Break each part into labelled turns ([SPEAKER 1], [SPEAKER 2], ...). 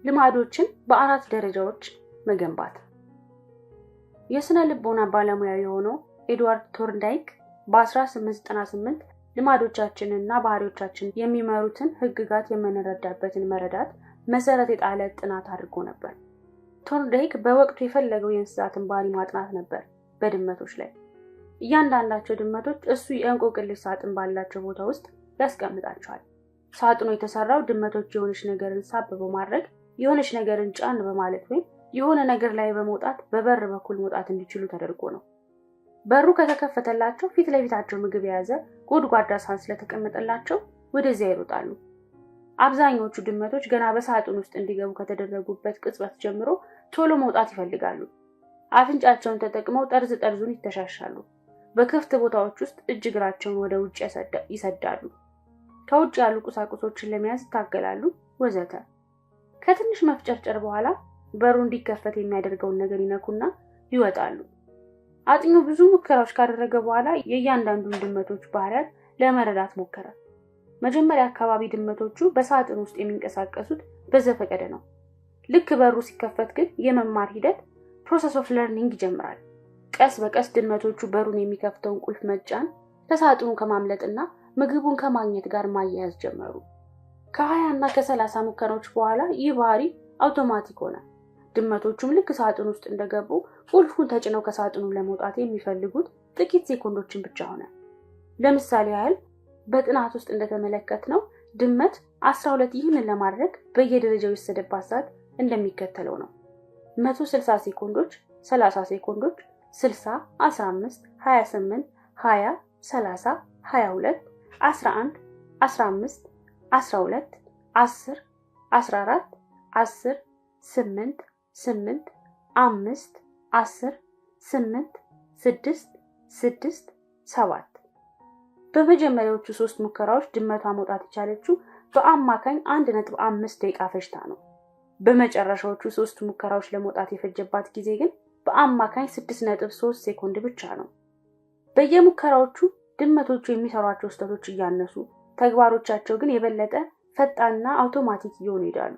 [SPEAKER 1] ልማዶችን በአራት ደረጃዎች መገንባት። የስነ ልቦና ባለሙያ የሆነው ኤድዋርድ ቶርንዳይክ በ1898 ልማዶቻችንና ባህሪዎቻችን የሚመሩትን ህግጋት የምንረዳበትን መረዳት መሰረት የጣለ ጥናት አድርጎ ነበር። ቶርንዳይክ በወቅቱ የፈለገው የእንስሳትን ባህሪ ማጥናት ነበር በድመቶች ላይ። እያንዳንዳቸው ድመቶች እሱ የእንቆቅልሽ ሳጥን ባላቸው ቦታ ውስጥ ያስቀምጣቸዋል። ሳጥኑ የተሰራው ድመቶች የሆነች ነገርን ሳብ በማድረግ የሆነች ነገርን ጫን በማለት ወይም የሆነ ነገር ላይ በመውጣት በበር በኩል መውጣት እንዲችሉ ተደርጎ ነው። በሩ ከተከፈተላቸው ፊት ለፊታቸው ምግብ የያዘ ጎድጓዳ ሳህን ስለተቀመጠላቸው ወደዚያ ይሮጣሉ። አብዛኞቹ ድመቶች ገና በሳጥኑ ውስጥ እንዲገቡ ከተደረጉበት ቅጽበት ጀምሮ ቶሎ መውጣት ይፈልጋሉ። አፍንጫቸውን ተጠቅመው ጠርዝ ጠርዙን ይተሻሻሉ። በክፍት ቦታዎች ውስጥ እጅ እግራቸውን ወደ ውጭ ይሰዳሉ። ከውጭ ያሉ ቁሳቁሶችን ለመያዝ ይታገላሉ ወዘተ። ከትንሽ መፍጨርጨር በኋላ በሩ እንዲከፈት የሚያደርገውን ነገር ይነኩና ይወጣሉ። አጥኚው ብዙ ሙከራዎች ካደረገ በኋላ የእያንዳንዱን ድመቶች ባህሪያት ለመረዳት ሞከረ። መጀመሪያ አካባቢ ድመቶቹ በሳጥን ውስጥ የሚንቀሳቀሱት በዘፈቀደ ነው። ልክ በሩ ሲከፈት ግን የመማር ሂደት ፕሮሰስ ኦፍ ለርኒንግ ይጀምራል። ቀስ በቀስ ድመቶቹ በሩን የሚከፍተውን ቁልፍ መጫን ከሳጥኑ ከማምለጥና ምግቡን ከማግኘት ጋር ማያያዝ ጀመሩ። ከ20 እና ከ30 ሙከራዎች በኋላ ይህ ባህሪ አውቶማቲክ ሆነ። ድመቶቹም ልክ ሳጥኑ ውስጥ እንደገቡ ቁልፉን ተጭነው ከሳጥኑ ለመውጣት የሚፈልጉት ጥቂት ሴኮንዶችን ብቻ ሆነ። ለምሳሌ ያህል በጥናት ውስጥ እንደተመለከትነው ድመት 12 ይህንን ለማድረግ በየደረጃው የወሰደባት ሰዓት እንደሚከተለው ነው። 160 ሴኮንዶች፣ 30 ሴኮንዶች፣ 60፣ 15፣ 28፣ 20፣ 30፣ 22፣ 11፣ 15፣ 12፣ 10፣ 14፣ 10፣ 8፣ 8፣ 5፣ 10፣ 8፣ 6፣ 6፣ 7። በመጀመሪያዎቹ 3 ሙከራዎች ድመቷ መውጣት የቻለችው በአማካኝ 1.5 ደቂቃ ፈጅታ ነው። በመጨረሻዎቹ 3 ሙከራዎች ለመውጣት የፈጀባት ጊዜ ግን በአማካኝ 6.3 ሴኮንድ ብቻ ነው። በየሙከራዎቹ ድመቶቹ የሚሰሯቸው ስህተቶች እያነሱ ተግባሮቻቸው ግን የበለጠ ፈጣንና አውቶማቲክ እየሆኑ ይሄዳሉ።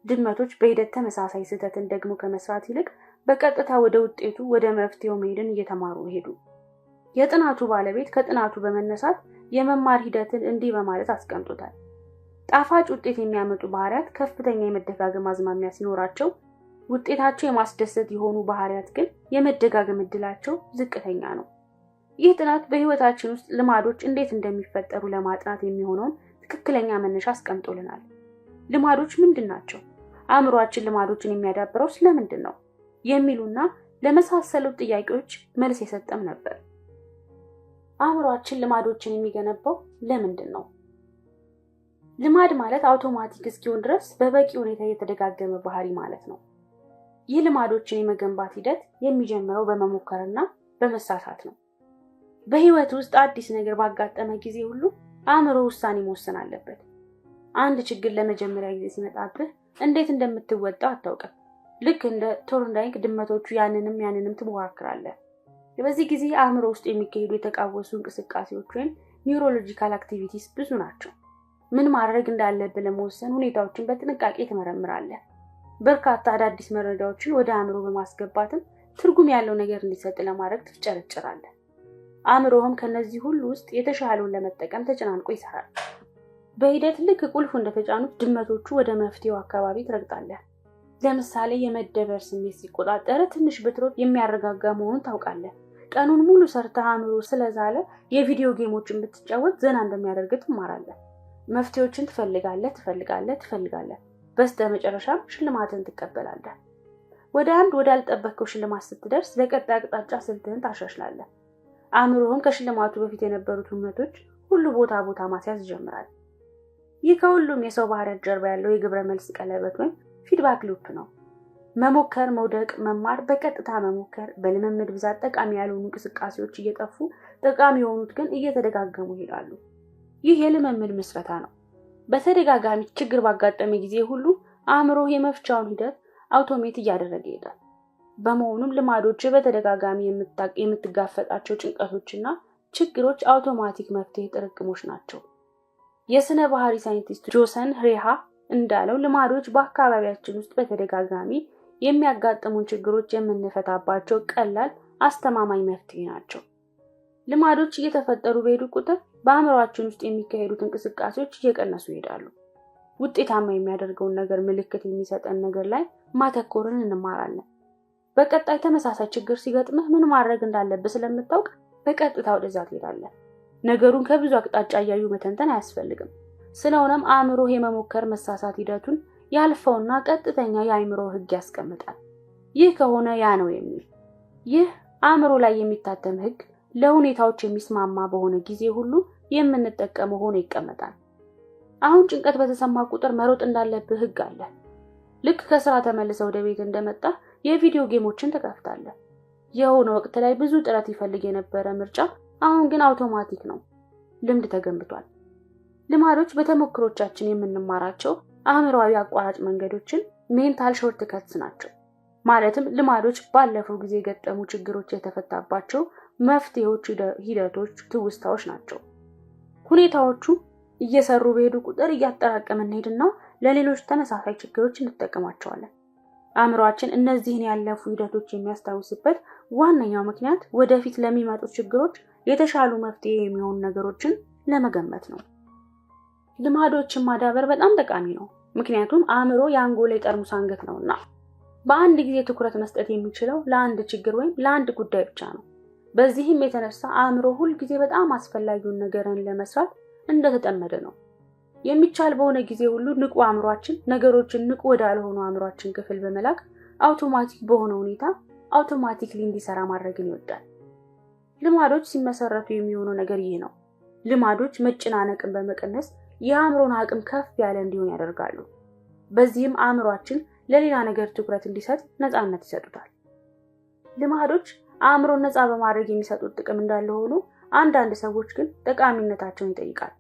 [SPEAKER 1] ድመቶች በሂደት ተመሳሳይ ስህተትን ደግሞ ከመስራት ይልቅ በቀጥታ ወደ ውጤቱ ወደ መፍትሄው መሄድን እየተማሩ ሄዱ። የጥናቱ ባለቤት ከጥናቱ በመነሳት የመማር ሂደትን እንዲህ በማለት አስቀምጦታል። ጣፋጭ ውጤት የሚያመጡ ባህሪያት ከፍተኛ የመደጋገም አዝማሚያ ሲኖራቸው፣ ውጤታቸው የማስደሰት የሆኑ ባህሪያት ግን የመደጋገም እድላቸው ዝቅተኛ ነው። ይህ ጥናት በህይወታችን ውስጥ ልማዶች እንዴት እንደሚፈጠሩ ለማጥናት የሚሆነውን ትክክለኛ መነሻ አስቀምጦልናል። ልማዶች ምንድን ናቸው? አእምሮአችን ልማዶችን የሚያዳብረው ስለምንድን ነው? የሚሉና ለመሳሰሉት ጥያቄዎች መልስ የሰጠም ነበር። አእምሮአችን ልማዶችን የሚገነባው ለምንድን ነው? ልማድ ማለት አውቶማቲክ እስኪሆን ድረስ በበቂ ሁኔታ የተደጋገመ ባህሪ ማለት ነው። ይህ ልማዶችን የመገንባት ሂደት የሚጀምረው በመሞከርና በመሳሳት ነው። በህይወት ውስጥ አዲስ ነገር ባጋጠመ ጊዜ ሁሉ አእምሮ ውሳኔ መወሰን አለበት። አንድ ችግር ለመጀመሪያ ጊዜ ሲመጣብህ እንዴት እንደምትወጣ አታውቅም። ልክ እንደ ቶርንዳይክ ድመቶቹ ያንንም ትሞካክራለህ። በዚህ ጊዜ አእምሮ ውስጥ የሚካሄዱ የተቃወሱ እንቅስቃሴዎች ወይም ኒውሮሎጂካል አክቲቪቲስ ብዙ ናቸው። ምን ማድረግ እንዳለብህ ለመወሰን ሁኔታዎችን በጥንቃቄ ትመረምራለህ። በርካታ አዳዲስ መረጃዎችን ወደ አእምሮ በማስገባትም ትርጉም ያለው ነገር እንዲሰጥ ለማድረግ ትፍጨረጨራለህ። አእምሮህም ከነዚህ ሁሉ ውስጥ የተሻለውን ለመጠቀም ተጨናንቆ ይሰራል። በሂደት ልክ ቁልፉ እንደተጫኑት ድመቶቹ ወደ መፍትሄው አካባቢ ትረግጣለህ። ለምሳሌ የመደበር ስሜት ሲቆጣጠር ትንሽ ብትሮጥ የሚያረጋጋ መሆኑን ታውቃለህ። ቀኑን ሙሉ ሰርተህ አእምሮ ስለዛለ የቪዲዮ ጌሞችን ብትጫወት ዘና እንደሚያደርግ ትማራለህ። መፍትሄዎችን ትፈልጋለህ። በስተመጨረሻም ሽልማትን ትቀበላለህ። ወደ አንድ ወዳልጠበቅከው ሽልማት ስትደርስ ለቀጣይ አቅጣጫ ስልትህን ታሻሽላለህ። አእምሮህም ከሽልማቱ በፊት የነበሩት እውነቶች ሁሉ ቦታ ማስያዝ ይጀምራል። ይህ ከሁሉም የሰው ባህሪያት ጀርባ ያለው የግብረ መልስ ቀለበት ወይም ፊድባክ ሉፕ ነው። መሞከር፣ መውደቅ፣ መማር፣ በቀጥታ መሞከር፣ በልምምድ ብዛት ጠቃሚ ያልሆኑ እንቅስቃሴዎች እየጠፉ ጠቃሚ የሆኑት ግን እየተደጋገሙ ይሄዳሉ። ይህ የልምምድ ምስረታ ነው። በተደጋጋሚ ችግር ባጋጠመ ጊዜ ሁሉ አእምሮህ የመፍቻውን ሂደት አውቶሜት እያደረገ ይሄዳል። በመሆኑም ልማዶች በተደጋጋሚ የምትጋፈጣቸው ጭንቀቶችና ችግሮች አውቶማቲክ መፍትሄ ጥርቅሞች ናቸው። የስነ ባህሪ ሳይንቲስት ጆሰን ሬሃ እንዳለው ልማዶች በአካባቢያችን ውስጥ በተደጋጋሚ የሚያጋጥሙን ችግሮች የምንፈታባቸው ቀላል አስተማማኝ መፍትሄ ናቸው። ልማዶች እየተፈጠሩ በሄዱ ቁጥር በአእምሮአችን ውስጥ የሚካሄዱት እንቅስቃሴዎች እየቀነሱ ይሄዳሉ። ውጤታማ የሚያደርገውን ነገር ምልክት የሚሰጠን ነገር ላይ ማተኮርን እንማራለን። በቀጣይ ተመሳሳይ ችግር ሲገጥምህ ምን ማድረግ እንዳለብህ ስለምታውቅ በቀጥታ ወደዛ ትሄዳለህ። ነገሩን ከብዙ አቅጣጫ እያዩ መተንተን አያስፈልግም። ስለሆነም አእምሮ የመሞከር መሳሳት ሂደቱን ያልፈውና ቀጥተኛ የአእምሮ ህግ ያስቀምጣል። ይህ ከሆነ ያ ነው የሚል። ይህ አእምሮ ላይ የሚታተም ህግ ለሁኔታዎች የሚስማማ በሆነ ጊዜ ሁሉ የምንጠቀመው ሆኖ ይቀመጣል። አሁን ጭንቀት በተሰማ ቁጥር መሮጥ እንዳለብህ ህግ አለ። ልክ ከስራ ተመልሰው ወደ ቤት እንደመጣ የቪዲዮ ጌሞችን ተከፍታለህ። የሆነ ወቅት ላይ ብዙ ጥረት ይፈልግ የነበረ ምርጫ አሁን ግን አውቶማቲክ ነው። ልምድ ተገንብቷል። ልማዶች በተሞክሮቻችን የምንማራቸው አእምሮአዊ አቋራጭ መንገዶችን ሜንታል ሾርትከትስ ናቸው። ማለትም ልማዶች ባለፈው ጊዜ የገጠሙ ችግሮች የተፈታባቸው መፍትሄዎች፣ ሂደቶች፣ ትውስታዎች ናቸው። ሁኔታዎቹ እየሰሩ በሄዱ ቁጥር እያጠራቀምን እንሄድና ለሌሎች ተመሳሳይ ችግሮች እንጠቀማቸዋለን። አእምሮአችን እነዚህን ያለፉ ሂደቶች የሚያስታውስበት ዋነኛው ምክንያት ወደፊት ለሚመጡት ችግሮች የተሻሉ መፍትሄ የሚሆኑ ነገሮችን ለመገመት ነው። ልማዶችን ማዳበር በጣም ጠቃሚ ነው። ምክንያቱም አእምሮ የአንጎል የጠርሙስ አንገት ነውና በአንድ ጊዜ ትኩረት መስጠት የሚችለው ለአንድ ችግር ወይም ለአንድ ጉዳይ ብቻ ነው። በዚህም የተነሳ አእምሮ ሁል ጊዜ በጣም አስፈላጊውን ነገርን ለመስራት እንደተጠመደ ነው። የሚቻል በሆነ ጊዜ ሁሉ ንቁ አእምሮአችን ነገሮችን ንቁ ወዳልሆኑ አእምሮአችን ክፍል በመላክ አውቶማቲክ በሆነ ሁኔታ አውቶማቲክሊ እንዲሰራ ማድረግን ይወዳል። ልማዶች ሲመሰረቱ የሚሆነው ነገር ይህ ነው። ልማዶች መጨናነቅን በመቀነስ የአእምሮን አቅም ከፍ ያለ እንዲሆን ያደርጋሉ። በዚህም አእምሮአችን ለሌላ ነገር ትኩረት እንዲሰጥ ነፃነት ይሰጡታል። ልማዶች አእምሮን ነፃ በማድረግ የሚሰጡት ጥቅም እንዳለ ሆኖ አንዳንድ ሰዎች ግን ጠቃሚነታቸውን ይጠይቃል።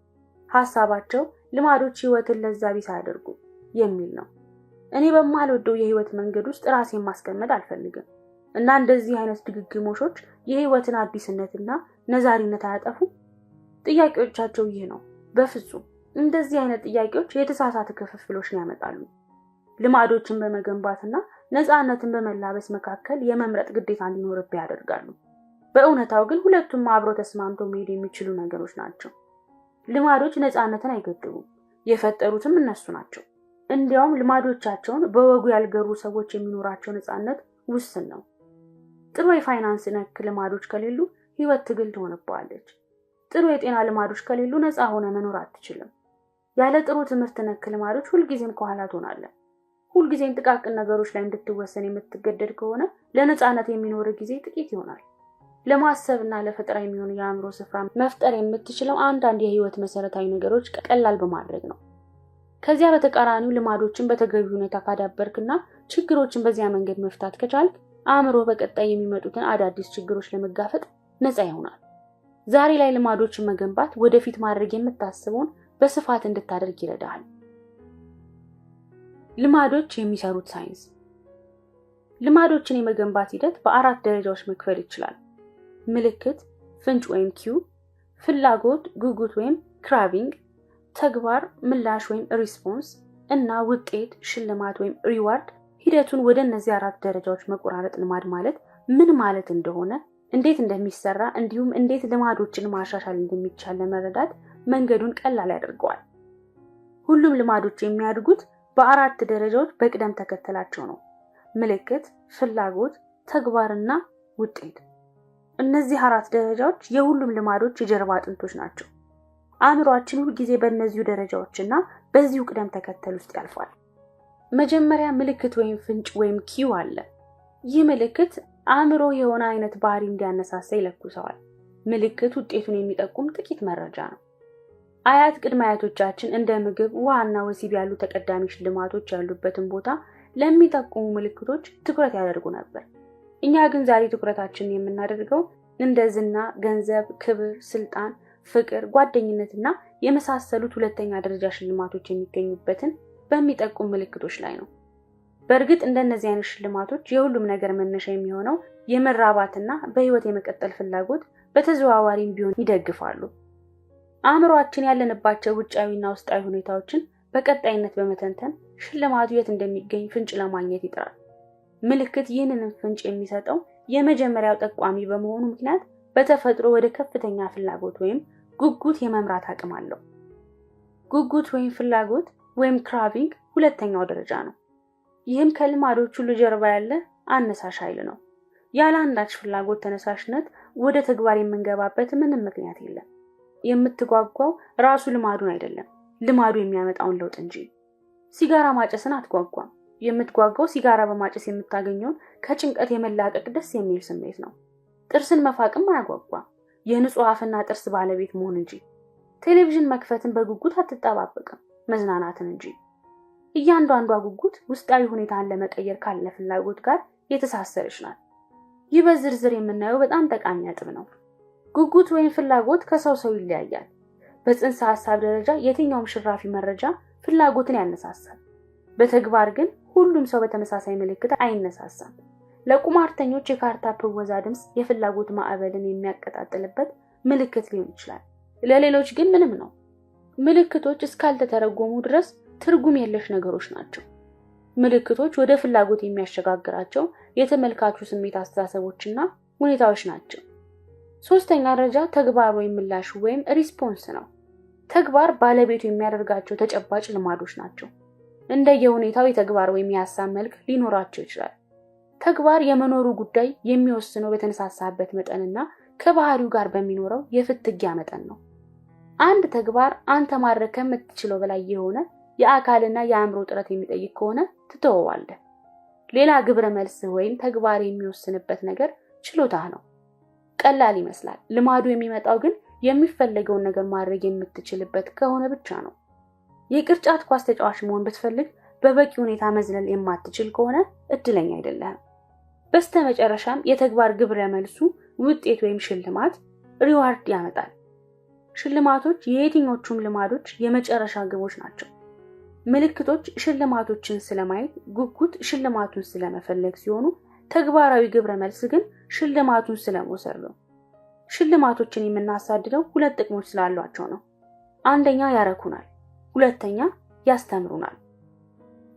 [SPEAKER 1] ሐሳባቸው ልማዶች ህይወትን ለዛ ቢስ ያደርጉ የሚል ነው። እኔ በማልወደው የህይወት መንገድ ውስጥ ራሴን ማስቀመጥ አልፈልግም እና እንደዚህ አይነት ድግግሞሾች የህይወትን አዲስነትና ነዛሪነት አያጠፉ? ጥያቄዎቻቸው ይህ ነው። በፍጹም እንደዚህ አይነት ጥያቄዎች የተሳሳተ ክፍፍሎችን ያመጣሉ። ልማዶችን በመገንባትና ነፃነትን በመላበስ መካከል የመምረጥ ግዴታ እንዲኖርብህ ያደርጋሉ። በእውነታው ግን ሁለቱም አብሮ ተስማምተው መሄድ የሚችሉ ነገሮች ናቸው። ልማዶች ነፃነትን አይገድቡም። የፈጠሩትም እነሱ ናቸው። እንዲያውም ልማዶቻቸውን በወጉ ያልገሩ ሰዎች የሚኖራቸው ነፃነት ውስን ነው። ጥሩ የፋይናንስ ነክ ልማዶች ከሌሉ ህይወት ትግል ትሆንብሃለች። ጥሩ የጤና ልማዶች ከሌሉ ነፃ ሆነ መኖር አትችልም። ያለ ጥሩ ትምህርት ነክ ልማዶች ሁልጊዜም ከኋላ ትሆናለህ። ሁልጊዜም ጥቃቅን ነገሮች ላይ እንድትወሰን የምትገደድ ከሆነ ለነፃነት የሚኖር ጊዜ ጥቂት ይሆናል። ለማሰብና ለፈጠራ የሚሆን የአእምሮ ስፍራ መፍጠር የምትችለው አንዳንድ የህይወት መሰረታዊ ነገሮች ቀላል በማድረግ ነው። ከዚያ በተቃራኒው ልማዶችን በተገቢ ሁኔታ ካዳበርክና ችግሮችን በዚያ መንገድ መፍታት ከቻልክ አእምሮ በቀጣይ የሚመጡትን አዳዲስ ችግሮች ለመጋፈጥ ነፃ ይሆናል። ዛሬ ላይ ልማዶችን መገንባት ወደፊት ማድረግ የምታስበውን በስፋት እንድታደርግ ይረዳሃል። ልማዶች የሚሰሩት ሳይንስ። ልማዶችን የመገንባት ሂደት በአራት ደረጃዎች መክፈል ይችላል። ምልክት ፍንጭ ወይም ኪው፣ ፍላጎት ጉጉት ወይም ክራቪንግ፣ ተግባር ምላሽ ወይም ሪስፖንስ እና ውጤት ሽልማት ወይም ሪዋርድ። ሂደቱን ወደ እነዚህ አራት ደረጃዎች መቆራረጥ ልማድ ማለት ምን ማለት እንደሆነ፣ እንዴት እንደሚሰራ እንዲሁም እንዴት ልማዶችን ማሻሻል እንደሚቻል ለመረዳት መንገዱን ቀላል ያደርገዋል። ሁሉም ልማዶች የሚያድጉት በአራት ደረጃዎች በቅደም ተከተላቸው ነው። ምልክት፣ ፍላጎት፣ ተግባርና ውጤት። እነዚህ አራት ደረጃዎች የሁሉም ልማዶች የጀርባ አጥንቶች ናቸው። አእምሮአችን ሁሉ ጊዜ በእነዚሁ ደረጃዎችና በዚሁ ቅደም ተከተል ውስጥ ያልፋል። መጀመሪያ ምልክት ወይም ፍንጭ ወይም ኪው አለ። ይህ ምልክት አእምሮ የሆነ አይነት ባህሪ እንዲያነሳሳ ይለኩሰዋል። ምልክት ውጤቱን የሚጠቁም ጥቂት መረጃ ነው። አያት ቅድመ አያቶቻችን እንደ ምግብ፣ ውሃና ወሲብ ያሉ ተቀዳሚ ሽልማቶች ያሉበትን ቦታ ለሚጠቁሙ ምልክቶች ትኩረት ያደርጉ ነበር። እኛ ግን ዛሬ ትኩረታችንን የምናደርገው እንደ ዝና፣ ገንዘብ፣ ክብር፣ ስልጣን፣ ፍቅር፣ ጓደኝነትና የመሳሰሉት ሁለተኛ ደረጃ ሽልማቶች የሚገኙበትን በሚጠቁም ምልክቶች ላይ ነው። በእርግጥ እንደነዚህ አይነት ሽልማቶች የሁሉም ነገር መነሻ የሚሆነው የመራባትና በህይወት የመቀጠል ፍላጎት በተዘዋዋሪም ቢሆን ይደግፋሉ። አእምሮአችን ያለንባቸው ውጫዊና ውስጣዊ ሁኔታዎችን በቀጣይነት በመተንተን ሽልማቱ የት እንደሚገኝ ፍንጭ ለማግኘት ይጥራል። ምልክት ይህንን ፍንጭ የሚሰጠው የመጀመሪያው ጠቋሚ በመሆኑ ምክንያት በተፈጥሮ ወደ ከፍተኛ ፍላጎት ወይም ጉጉት የመምራት አቅም አለው። ጉጉት ወይም ፍላጎት ወይም ክራቪንግ ሁለተኛው ደረጃ ነው። ይህም ከልማዶች ሁሉ ጀርባ ያለ አነሳሽ ኃይል ነው። ያለ አንዳች ፍላጎት ተነሳሽነት ወደ ተግባር የምንገባበት ምንም ምክንያት የለም። የምትጓጓው ራሱ ልማዱን አይደለም፣ ልማዱ የሚያመጣውን ለውጥ እንጂ። ሲጋራ ማጨስን አትጓጓም። የምትጓጓው ሲጋራ በማጨስ የምታገኘውን ከጭንቀት የመላቀቅ ደስ የሚል ስሜት ነው። ጥርስን መፋቅም አያጓጓም፣ የንጹህ አፍና ጥርስ ባለቤት መሆን እንጂ። ቴሌቪዥን መክፈትን በጉጉት አትጠባበቅም፣ መዝናናትን እንጂ። እያንዳንዷ ጉጉት ውስጣዊ ሁኔታን ለመቀየር ካለ ፍላጎት ጋር የተሳሰረች ናት። ይህ በዝርዝር የምናየው በጣም ጠቃሚ ነጥብ ነው። ጉጉት ወይም ፍላጎት ከሰው ሰው ይለያያል። በጽንሰ ሐሳብ ደረጃ የትኛውም ሽራፊ መረጃ ፍላጎትን ያነሳሳል። በተግባር ግን ሁሉም ሰው በተመሳሳይ ምልክት አይነሳሳም። ለቁማርተኞች የካርታ ፕወዛ ድምጽ የፍላጎት ማዕበልን የሚያቀጣጥልበት ምልክት ሊሆን ይችላል። ለሌሎች ግን ምንም ነው። ምልክቶች እስካልተተረጎሙ ድረስ ትርጉም የለሽ ነገሮች ናቸው። ምልክቶች ወደ ፍላጎት የሚያሸጋግራቸው የተመልካቹ ስሜት፣ አስተሳሰቦችና ሁኔታዎች ናቸው። ሶስተኛ ደረጃ ተግባር ወይም ምላሽ ወይም ሪስፖንስ ነው። ተግባር ባለቤቱ የሚያደርጋቸው ተጨባጭ ልማዶች ናቸው። እንደየሁኔታው የተግባር ወይም የሐሳብ መልክ ሊኖራቸው ይችላል። ተግባር የመኖሩ ጉዳይ የሚወስነው በተነሳሳበት መጠንና ከባህሪው ጋር በሚኖረው የፍትጊያ መጠን ነው። አንድ ተግባር አንተ ማድረግ ከምትችለው በላይ የሆነ የአካልና የአእምሮ ጥረት የሚጠይቅ ከሆነ ትተወዋለህ። ሌላ ግብረ መልስ ወይም ተግባር የሚወስንበት ነገር ችሎታህ ነው። ቀላል ይመስላል። ልማዱ የሚመጣው ግን የሚፈለገውን ነገር ማድረግ የምትችልበት ከሆነ ብቻ ነው። የቅርጫት ኳስ ተጫዋች መሆን ብትፈልግ በበቂ ሁኔታ መዝለል የማትችል ከሆነ እድለኛ አይደለህም። በስተመጨረሻም የተግባር ግብረ መልሱ ውጤት ወይም ሽልማት ሪዋርድ ያመጣል። ሽልማቶች የየትኞቹም ልማዶች የመጨረሻ ግቦች ናቸው። ምልክቶች ሽልማቶችን ስለማየት፣ ጉጉት ሽልማቱን ስለመፈለግ ሲሆኑ ተግባራዊ ግብረ መልስ ግን ሽልማቱን ስለመውሰድ ነው። ሽልማቶችን የምናሳድደው ሁለት ጥቅሞች ስላሏቸው ነው። አንደኛ ያረኩናል፣ ሁለተኛ ያስተምሩናል።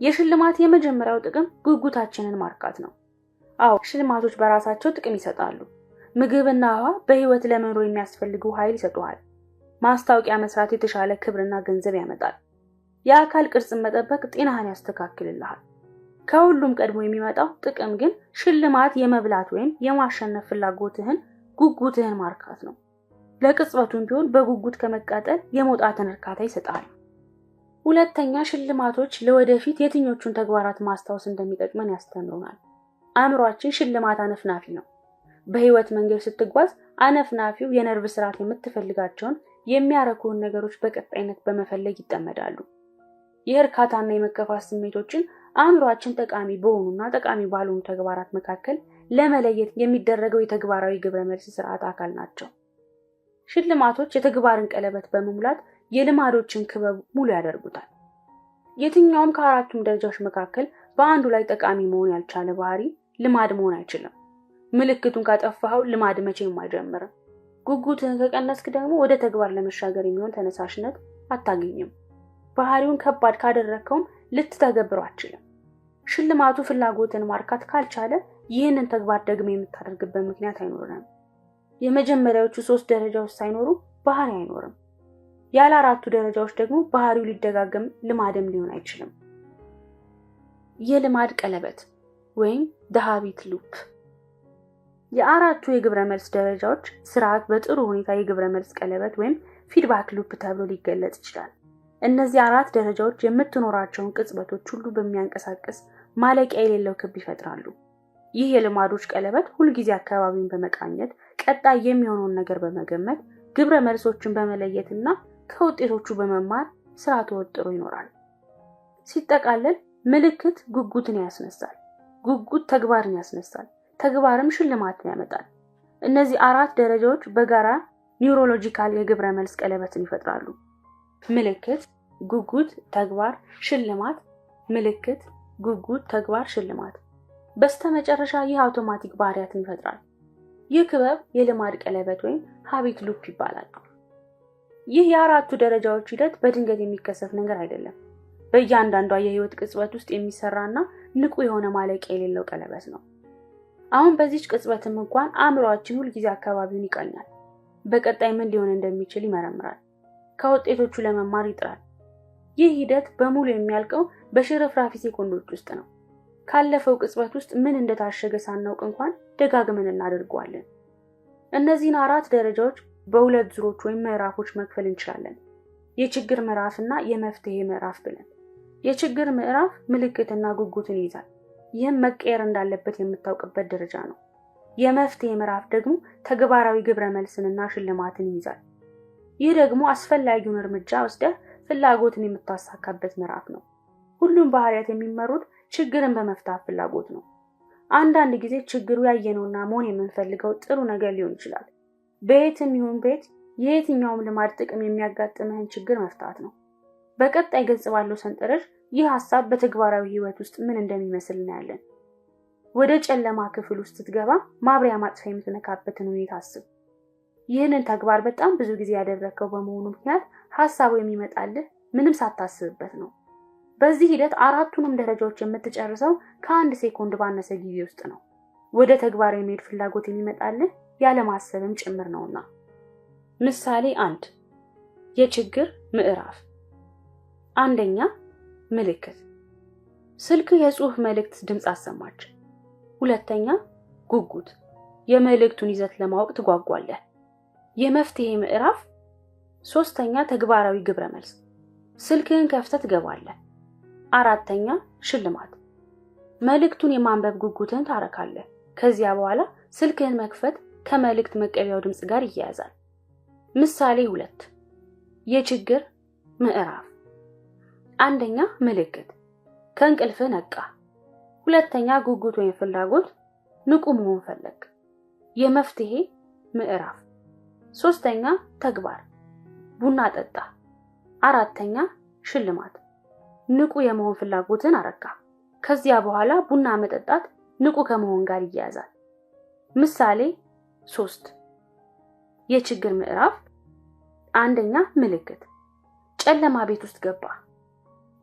[SPEAKER 1] የሽልማት የመጀመሪያው ጥቅም ጉጉታችንን ማርካት ነው። አዎ፣ ሽልማቶች በራሳቸው ጥቅም ይሰጣሉ። ምግብና ውሃ በህይወት ለመኖር የሚያስፈልጉ ኃይል ይሰጡሃል። ማስታወቂያ መስራት የተሻለ ክብርና ገንዘብ ያመጣል። የአካል ቅርጽን መጠበቅ ጤናህን ያስተካክልልሃል። ከሁሉም ቀድሞ የሚመጣው ጥቅም ግን ሽልማት የመብላት ወይም የማሸነፍ ፍላጎትህን፣ ጉጉትህን ማርካት ነው። ለቅጽበቱም ቢሆን በጉጉት ከመቃጠል የመውጣትን እርካታ ይሰጣል። ሁለተኛ፣ ሽልማቶች ለወደፊት የትኞቹን ተግባራት ማስታወስ እንደሚጠቅመን ያስተምሩናል። አእምሯችን ሽልማት አነፍናፊ ነው። በህይወት መንገድ ስትጓዝ አነፍናፊው የነርቭ ስርዓት የምትፈልጋቸውን የሚያረኩን ነገሮች በቀጣይነት በመፈለግ ይጠመዳሉ። የእርካታና የመከፋት ስሜቶችን አእምሯችን ጠቃሚ በሆኑና ጠቃሚ ባልሆኑ ተግባራት መካከል ለመለየት የሚደረገው የተግባራዊ ግብረ መልስ ስርዓት አካል ናቸው። ሽልማቶች የተግባርን ቀለበት በመሙላት የልማዶችን ክበብ ሙሉ ያደርጉታል። የትኛውም ከአራቱም ደረጃዎች መካከል በአንዱ ላይ ጠቃሚ መሆን ያልቻለ ባህሪ ልማድ መሆን አይችልም። ምልክቱን ካጠፋኸው ልማድ መቼም አይጀምርም። ጉጉትህን ከቀነስክ ደግሞ ወደ ተግባር ለመሻገር የሚሆን ተነሳሽነት አታገኝም። ባህሪውን ከባድ ካደረከውም ልትተገብረው አትችልም። ሽልማቱ ፍላጎትን ማርካት ካልቻለ ይህንን ተግባር ደግሞ የምታደርግበት ምክንያት አይኖርም። የመጀመሪያዎቹ 3 ደረጃዎች ሳይኖሩ ባህሪ አይኖርም። ያለ አራቱ ደረጃዎች ደግሞ ባህሪው ሊደጋገም ልማድም ሊሆን አይችልም። የልማድ ቀለበት ወይም the habit loop። የአራቱ የግብረ መልስ ደረጃዎች ስርዓት በጥሩ ሁኔታ የግብረ መልስ ቀለበት ወይም ፊድባክ ሉፕ ተብሎ ሊገለጽ ይችላል። እነዚህ 4 ደረጃዎች የምትኖራቸውን ቅጽበቶች ሁሉ በሚያንቀሳቅስ ማለቂያ የሌለው ክብ ይፈጥራሉ። ይህ የልማዶች ቀለበት ሁልጊዜ አካባቢውን በመቃኘት ቀጣይ የሚሆነውን ነገር በመገመት ግብረ መልሶችን በመለየትና ከውጤቶቹ በመማር ስራ ተወጥሮ ይኖራል። ሲጠቃለል ምልክት ጉጉትን ያስነሳል፣ ጉጉት ተግባርን ያስነሳል፣ ተግባርም ሽልማትን ያመጣል። እነዚህ 4 ደረጃዎች በጋራ ኒውሮሎጂካል የግብረ መልስ ቀለበትን ይፈጥራሉ። ምልክት፣ ጉጉት፣ ተግባር፣ ሽልማት፣ ምልክት፣ ጉጉት፣ ተግባር፣ ሽልማት። በስተመጨረሻ ይህ አውቶማቲክ ባህሪያትን ይፈጥራል። ይህ ክበብ የልማድ ቀለበት ወይም ሃቢት ሉፕ ይባላል። ይህ የአራቱ ደረጃዎች ሂደት በድንገት የሚከሰት ነገር አይደለም። በእያንዳንዷ የህይወት ቅጽበት ውስጥ የሚሰራና ንቁ የሆነ ማለቂያ የሌለው ቀለበት ነው። አሁን በዚህች ቅጽበትም እንኳን አእምሮአችን ሁል ጊዜ አካባቢውን ይቃኛል። በቀጣይ ምን ሊሆን እንደሚችል ይመረምራል። ከውጤቶቹ ለመማር ይጥራል። ይህ ሂደት በሙሉ የሚያልቀው በሽርፍራፊ ሴኮንዶች ውስጥ ነው። ካለፈው ቅጽበት ውስጥ ምን እንደታሸገ ሳናውቅ እንኳን ደጋግመን እናደርገዋለን። እነዚህን 4 ደረጃዎች በሁለት ዙሮች ወይም ምዕራፎች መክፈል እንችላለን። የችግር ምዕራፍና የመፍትሄ ምዕራፍ ብለን። የችግር ምዕራፍ ምልክትና ጉጉትን ይይዛል። ይህም መቀየር እንዳለበት የምታውቅበት ደረጃ ነው። የመፍትሄ ምዕራፍ ደግሞ ተግባራዊ ግብረ መልስንና ሽልማትን ይይዛል። ይህ ደግሞ አስፈላጊውን እርምጃ ወስደህ ፍላጎትን የምታሳካበት ምዕራፍ ነው። ሁሉም ባህሪያት የሚመሩት ችግርን በመፍታት ፍላጎት ነው። አንዳንድ ጊዜ ችግሩ ያየነውና መሆን የምንፈልገው ጥሩ ነገር ሊሆን ይችላል። በየትም ይሁን ቤት የየትኛውም ልማድ ጥቅም የሚያጋጥምህን ችግር መፍታት ነው። በቀጣይ ገጽ ባለው ሰንጠረዥ ይህ ሐሳብ በተግባራዊ ህይወት ውስጥ ምን እንደሚመስል እናያለን። ወደ ጨለማ ክፍል ውስጥ ስትገባ ማብሪያ ማጥፊያ የምትነካበትን ሁኔታ አስብ። ይህንን ተግባር በጣም ብዙ ጊዜ ያደረከው በመሆኑ ምክንያት ሐሳቡ የሚመጣልህ ምንም ሳታስብበት ነው። በዚህ ሂደት 4ቱንም ደረጃዎች የምትጨርሰው ከ1 ሴኮንድ ባነሰ ጊዜ ውስጥ ነው። ወደ ተግባር የሚሄድ ፍላጎት የሚመጣልህ ያለ ማሰብም ጭምር ነውና። ምሳሌ 1 የችግር ምዕራፍ። አንደኛ ምልክት። ስልክ የጽሑፍ መልእክት ድምጽ አሰማች። ሁለተኛ ጉጉት። የመልእክቱን ይዘት ለማወቅ ትጓጓለህ። የመፍትሄ ምዕራፍ። ሶስተኛ ተግባራዊ ግብረ መልስ። ስልክህን ከፍተህ ትገባለህ። አራተኛ ሽልማት። መልእክቱን የማንበብ ጉጉትን ታረካለህ። ከዚያ በኋላ ስልክህን መክፈት ከመልእክት መቀበያው ድምጽ ጋር ይያያዛል። ምሳሌ 2 የችግር ምዕራፍ። አንደኛ ምልክት፣ ከእንቅልፍህ ነቃ። ሁለተኛ ጉጉት ወይም ፍላጎት፣ ንቁ መሆን ፈለግ። የመፍትሄ ምዕራፍ። ሶስተኛ ተግባር፣ ቡና ጠጣ። አራተኛ ሽልማት፣ ንቁ የመሆን ፍላጎትን አረካ። ከዚያ በኋላ ቡና መጠጣት ንቁ ከመሆን ጋር ይያያዛል። ምሳሌ 3 የችግር ምዕራፍ። አንደኛ ምልክት፣ ጨለማ ቤት ውስጥ ገባ።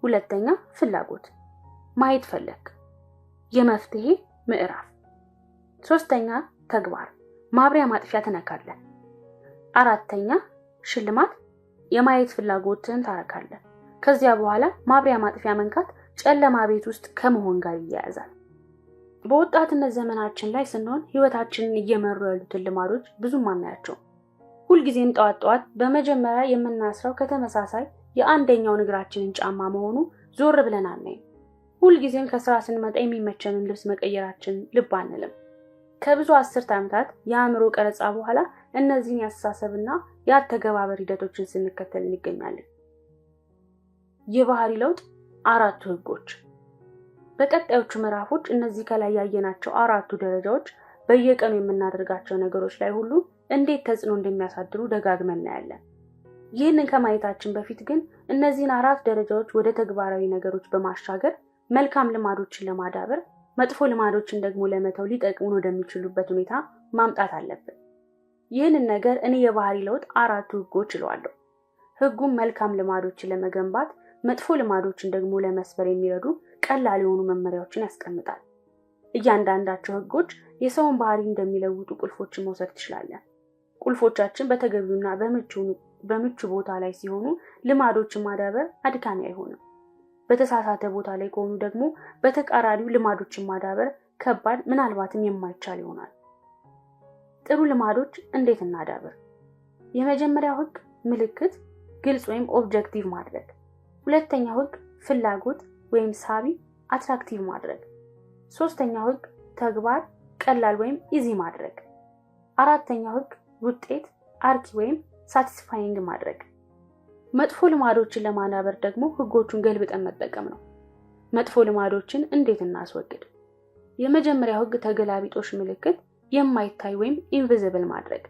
[SPEAKER 1] ሁለተኛ ፍላጎት፣ ማየት ፈለግ። የመፍትሄ ምዕራፍ። ሶስተኛ ተግባር፣ ማብሪያ ማጥፊያ ትነካለህ። አራተኛ ሽልማት፣ የማየት ፍላጎትን ታረካለህ። ከዚያ በኋላ ማብሪያ ማጥፊያ መንካት ጨለማ ቤት ውስጥ ከመሆን ጋር ይያያዛል። በወጣትነት ዘመናችን ላይ ስንሆን ህይወታችንን እየመሩ ያሉትን ልማዶች ብዙም አናያቸው። ሁልጊዜም ጠዋት በመጀመሪያ የምናስረው ከተመሳሳይ የአንደኛው እግራችንን ጫማ መሆኑ ዞር ብለን አናይም። ሁልጊዜም ከስራ ስንመጣ የሚመቸንን ልብስ መቀየራችን ልብ አንልም። ከብዙ 10 ዓመታት የአእምሮ ቀረጻ በኋላ እነዚህን ያስተሳሰብና የአተገባበር ሂደቶችን ስንከተል እንገኛለን። የባህሪ ለውጥ 4ቱ ህጎች። በቀጣዮቹ ምዕራፎች እነዚህ ከላይ ያየናቸው 4ቱ ደረጃዎች በየቀኑ የምናደርጋቸው ነገሮች ላይ ሁሉ እንዴት ተጽዕኖ እንደሚያሳድሩ ደጋግመን እናያለን። ይህንን ከማየታችን በፊት ግን እነዚህን 4 ደረጃዎች ወደ ተግባራዊ ነገሮች በማሻገር መልካም ልማዶችን ለማዳበር፣ መጥፎ ልማዶችን ደግሞ ለመተው ሊጠቅሙን ወደሚችሉበት ሁኔታ ማምጣት አለብን። ይህንን ነገር እኔ የባህሪ ለውጥ 4ቱ ህጎች እለዋለሁ። ህጉም መልካም ልማዶችን ለመገንባት፣ መጥፎ ልማዶችን ደግሞ ለመስበር የሚረዱ ቀላል የሆኑ መመሪያዎችን ያስቀምጣል። እያንዳንዳቸው ህጎች የሰውን ባህሪ እንደሚለውጡ ቁልፎችን መውሰድ ትችላለን። ቁልፎቻችን በተገቢውና በምቹ ቦታ ላይ ሲሆኑ ልማዶችን ማዳበር አድካሚ አይሆንም። በተሳሳተ ቦታ ላይ ከሆኑ ደግሞ በተቃራኒው ልማዶችን ማዳበር ከባድ፣ ምናልባትም የማይቻል ይሆናል። ጥሩ ልማዶች እንዴት እናዳብር? የመጀመሪያው ህግ ምልክት፣ ግልጽ ወይም ኦብጀክቲቭ ማድረግ። ሁለተኛው ህግ ፍላጎት ወይም ሳቢ፣ አትራክቲቭ ማድረግ። ሶስተኛው ህግ ተግባር፣ ቀላል ወይም ኢዚ ማድረግ። አራተኛው ህግ ውጤት፣ አርኪ ወይም ሳቲስፋይንግ ማድረግ። መጥፎ ልማዶችን ለማዳበር ደግሞ ህጎቹን ገልብጠን መጠቀም ነው። መጥፎ ልማዶችን እንዴት እናስወግድ? የመጀመሪያው ህግ ተገላቢጦሽ ምልክት፣ የማይታይ ወይም ኢንቪዚብል ማድረግ።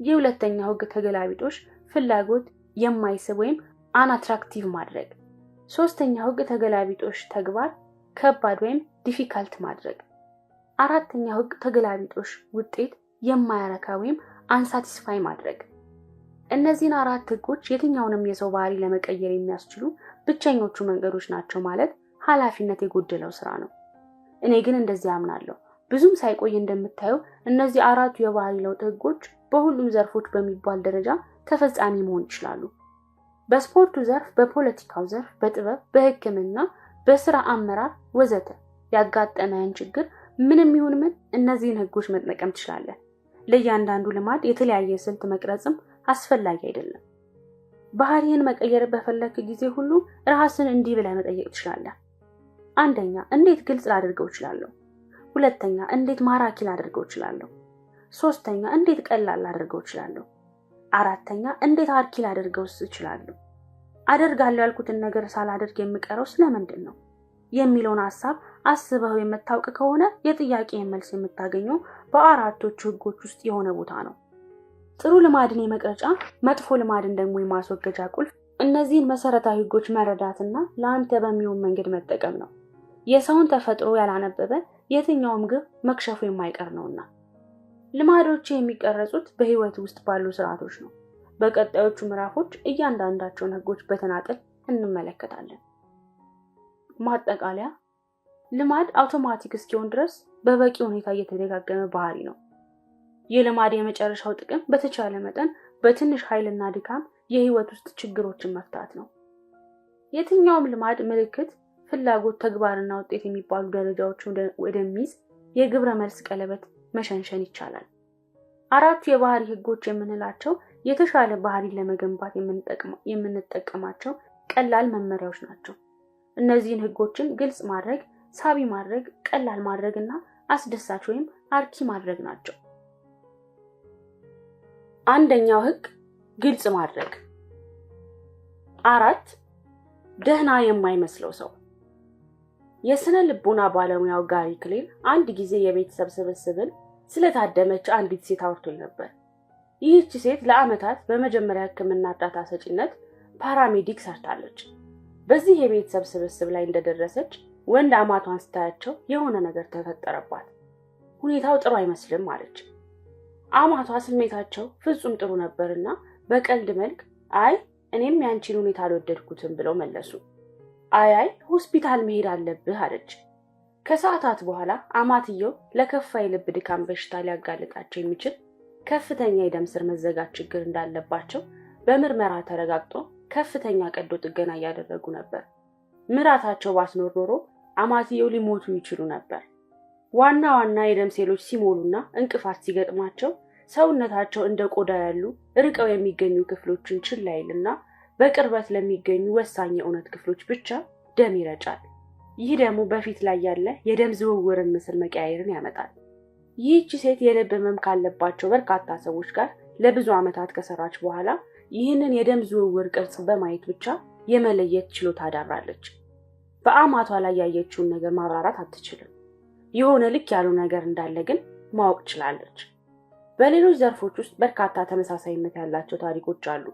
[SPEAKER 1] የሁለተኛው ህግ ተገላቢጦሽ ፍላጎት፣ የማይስብ ወይም አንአትራክቲቭ ማድረግ። ሶስተኛው ህግ ተገላቢጦሽ ተግባር፣ ከባድ ወይም ዲፊካልት ማድረግ። አራተኛው ህግ ተገላቢጦሽ ውጤት፣ የማያረካ ወይም አንሳቲስፋይ ማድረግ። እነዚህን 4 ህጎች የትኛውንም የሰው ባህሪ ለመቀየር የሚያስችሉ ብቸኞቹ መንገዶች ናቸው ማለት ኃላፊነት የጎደለው ስራ ነው። እኔ ግን እንደዚህ አምናለሁ። ብዙም ሳይቆይ እንደምታየው እነዚህ አራቱ የባህሪ ለውጥ ህጎች በሁሉም ዘርፎች በሚባል ደረጃ ተፈጻሚ መሆን ይችላሉ። በስፖርቱ ዘርፍ፣ በፖለቲካው ዘርፍ፣ በጥበብ፣ በሕክምና፣ በስራ አመራር ወዘተ ያጋጠመን ችግር ምንም ይሁን ምን እነዚህን ህጎች መጠቀም ትችላለህ። ለእያንዳንዱ ልማድ የተለያየ ስልት መቅረጽም አስፈላጊ አይደለም። ባህሪን መቀየር በፈለክ ጊዜ ሁሉ ራስን እንዲህ ብለህ መጠየቅ ትችላለህ። አንደኛ፣ እንዴት ግልጽ ላደርገው እችላለሁ? ሁለተኛ፣ እንዴት ማራኪ ላደርገው እችላለሁ? ሶስተኛ፣ እንዴት ቀላል ላደርገው እችላለሁ? አራተኛ፣ እንዴት አርኪ ላደርገው እችላለሁ? አደርጋለሁ ያልኩትን ነገር ሳላደርግ የምቀረው ስለምንድን ነው የሚለውን ሐሳብ አስበው የምታውቅ ከሆነ የጥያቄ መልስ የምታገኘው በአራቶቹ ህጎች ውስጥ የሆነ ቦታ ነው። ጥሩ ልማድን የመቅረጫ መጥፎ ልማድን ደግሞ የማስወገጃ ቁልፍ እነዚህን መሰረታዊ ህጎች መረዳትና ለአንተ በሚሆን መንገድ መጠቀም ነው። የሰውን ተፈጥሮ ያላነበበ የትኛውም ግብ መክሸፉ የማይቀር ነውና። ልማዶች የሚቀረጹት በህይወት ውስጥ ባሉ ስርዓቶች ነው። በቀጣዮቹ ምዕራፎች እያንዳንዳቸውን ህጎች በተናጠል እንመለከታለን። ማጠቃለያ፣ ልማድ አውቶማቲክ እስኪሆን ድረስ በበቂ ሁኔታ እየተደጋገመ ባህሪ ነው። የልማድ የመጨረሻው ጥቅም በተቻለ መጠን በትንሽ ኃይልና ድካም የህይወት ውስጥ ችግሮችን መፍታት ነው። የትኛውም ልማድ ምልክት፣ ፍላጎት፣ ተግባርና ውጤት የሚባሉ ደረጃዎችን ወደሚይዝ የግብረ መልስ ቀለበት መሸንሸን ይቻላል። አራቱ የባህሪ ህጎች የምንላቸው የተሻለ ባህሪን ለመገንባት የምንጠቀማቸው ቀላል መመሪያዎች ናቸው። እነዚህን ህጎችን ግልጽ ማድረግ፣ ሳቢ ማድረግ፣ ቀላል ማድረግና አስደሳች ወይም አርኪ ማድረግ ናቸው። አንደኛው ህግ ግልጽ ማድረግ። 4 ደህና የማይመስለው ሰው። የስነ ልቦና ባለሙያው ጋሪ ክሌር አንድ ጊዜ የቤተሰብ ስብስብን ስለታደመች አንዲት ሴት አውርቶኝ ነበር። ይህች ሴት ለዓመታት በመጀመሪያ ህክምና እርዳታ ሰጪነት ፓራሜዲክ ሰርታለች። በዚህ የቤተሰብ ስብስብ ላይ እንደደረሰች ወንድ አማቷን ስታያቸው የሆነ ነገር ተፈጠረባት። ሁኔታው ጥሩ አይመስልም አለች። አማቷ ስሜታቸው ፍጹም ጥሩ ነበርና በቀልድ መልክ አይ እኔም ያንቺን ሁኔታ አልወደድኩትም ብለው መለሱ። አይ ሆስፒታል መሄድ አለብህ አለች። ከሰዓታት በኋላ አማትየው ለከፋ የልብ ድካም በሽታ ሊያጋልጣቸው የሚችል ከፍተኛ የደም ስር መዘጋት ችግር እንዳለባቸው በምርመራ ተረጋግጦ ከፍተኛ ቀዶ ጥገና እያደረጉ ነበር። ምራታቸው ባስኖር ኖሮ አማትየው ሊሞቱ ይችሉ ነበር። ዋና ዋና የደም ሴሎች ሲሞሉና እንቅፋት ሲገጥማቸው ሰውነታቸው እንደ ቆዳ ያሉ ርቀው የሚገኙ ክፍሎችን ችላ ይልና በቅርበት ለሚገኙ ወሳኝ የእውነት ክፍሎች ብቻ ደም ይረጫል። ይህ ደግሞ በፊት ላይ ያለ የደም ዝውውርን ምስል መቀያየርን ያመጣል። ይህች ሴት የልብ ህመም ካለባቸው በርካታ ሰዎች ጋር ለብዙ ዓመታት ከሰራች በኋላ ይህንን የደም ዝውውር ቅርጽ በማየት ብቻ የመለየት ችሎታ አዳብራለች። በአማቷ ላይ ያየችውን ነገር ማብራራት አትችልም። የሆነ ልክ ያለው ነገር እንዳለ ግን ማወቅ ችላለች። በሌሎች ዘርፎች ውስጥ በርካታ ተመሳሳይነት ያላቸው ታሪኮች አሉ።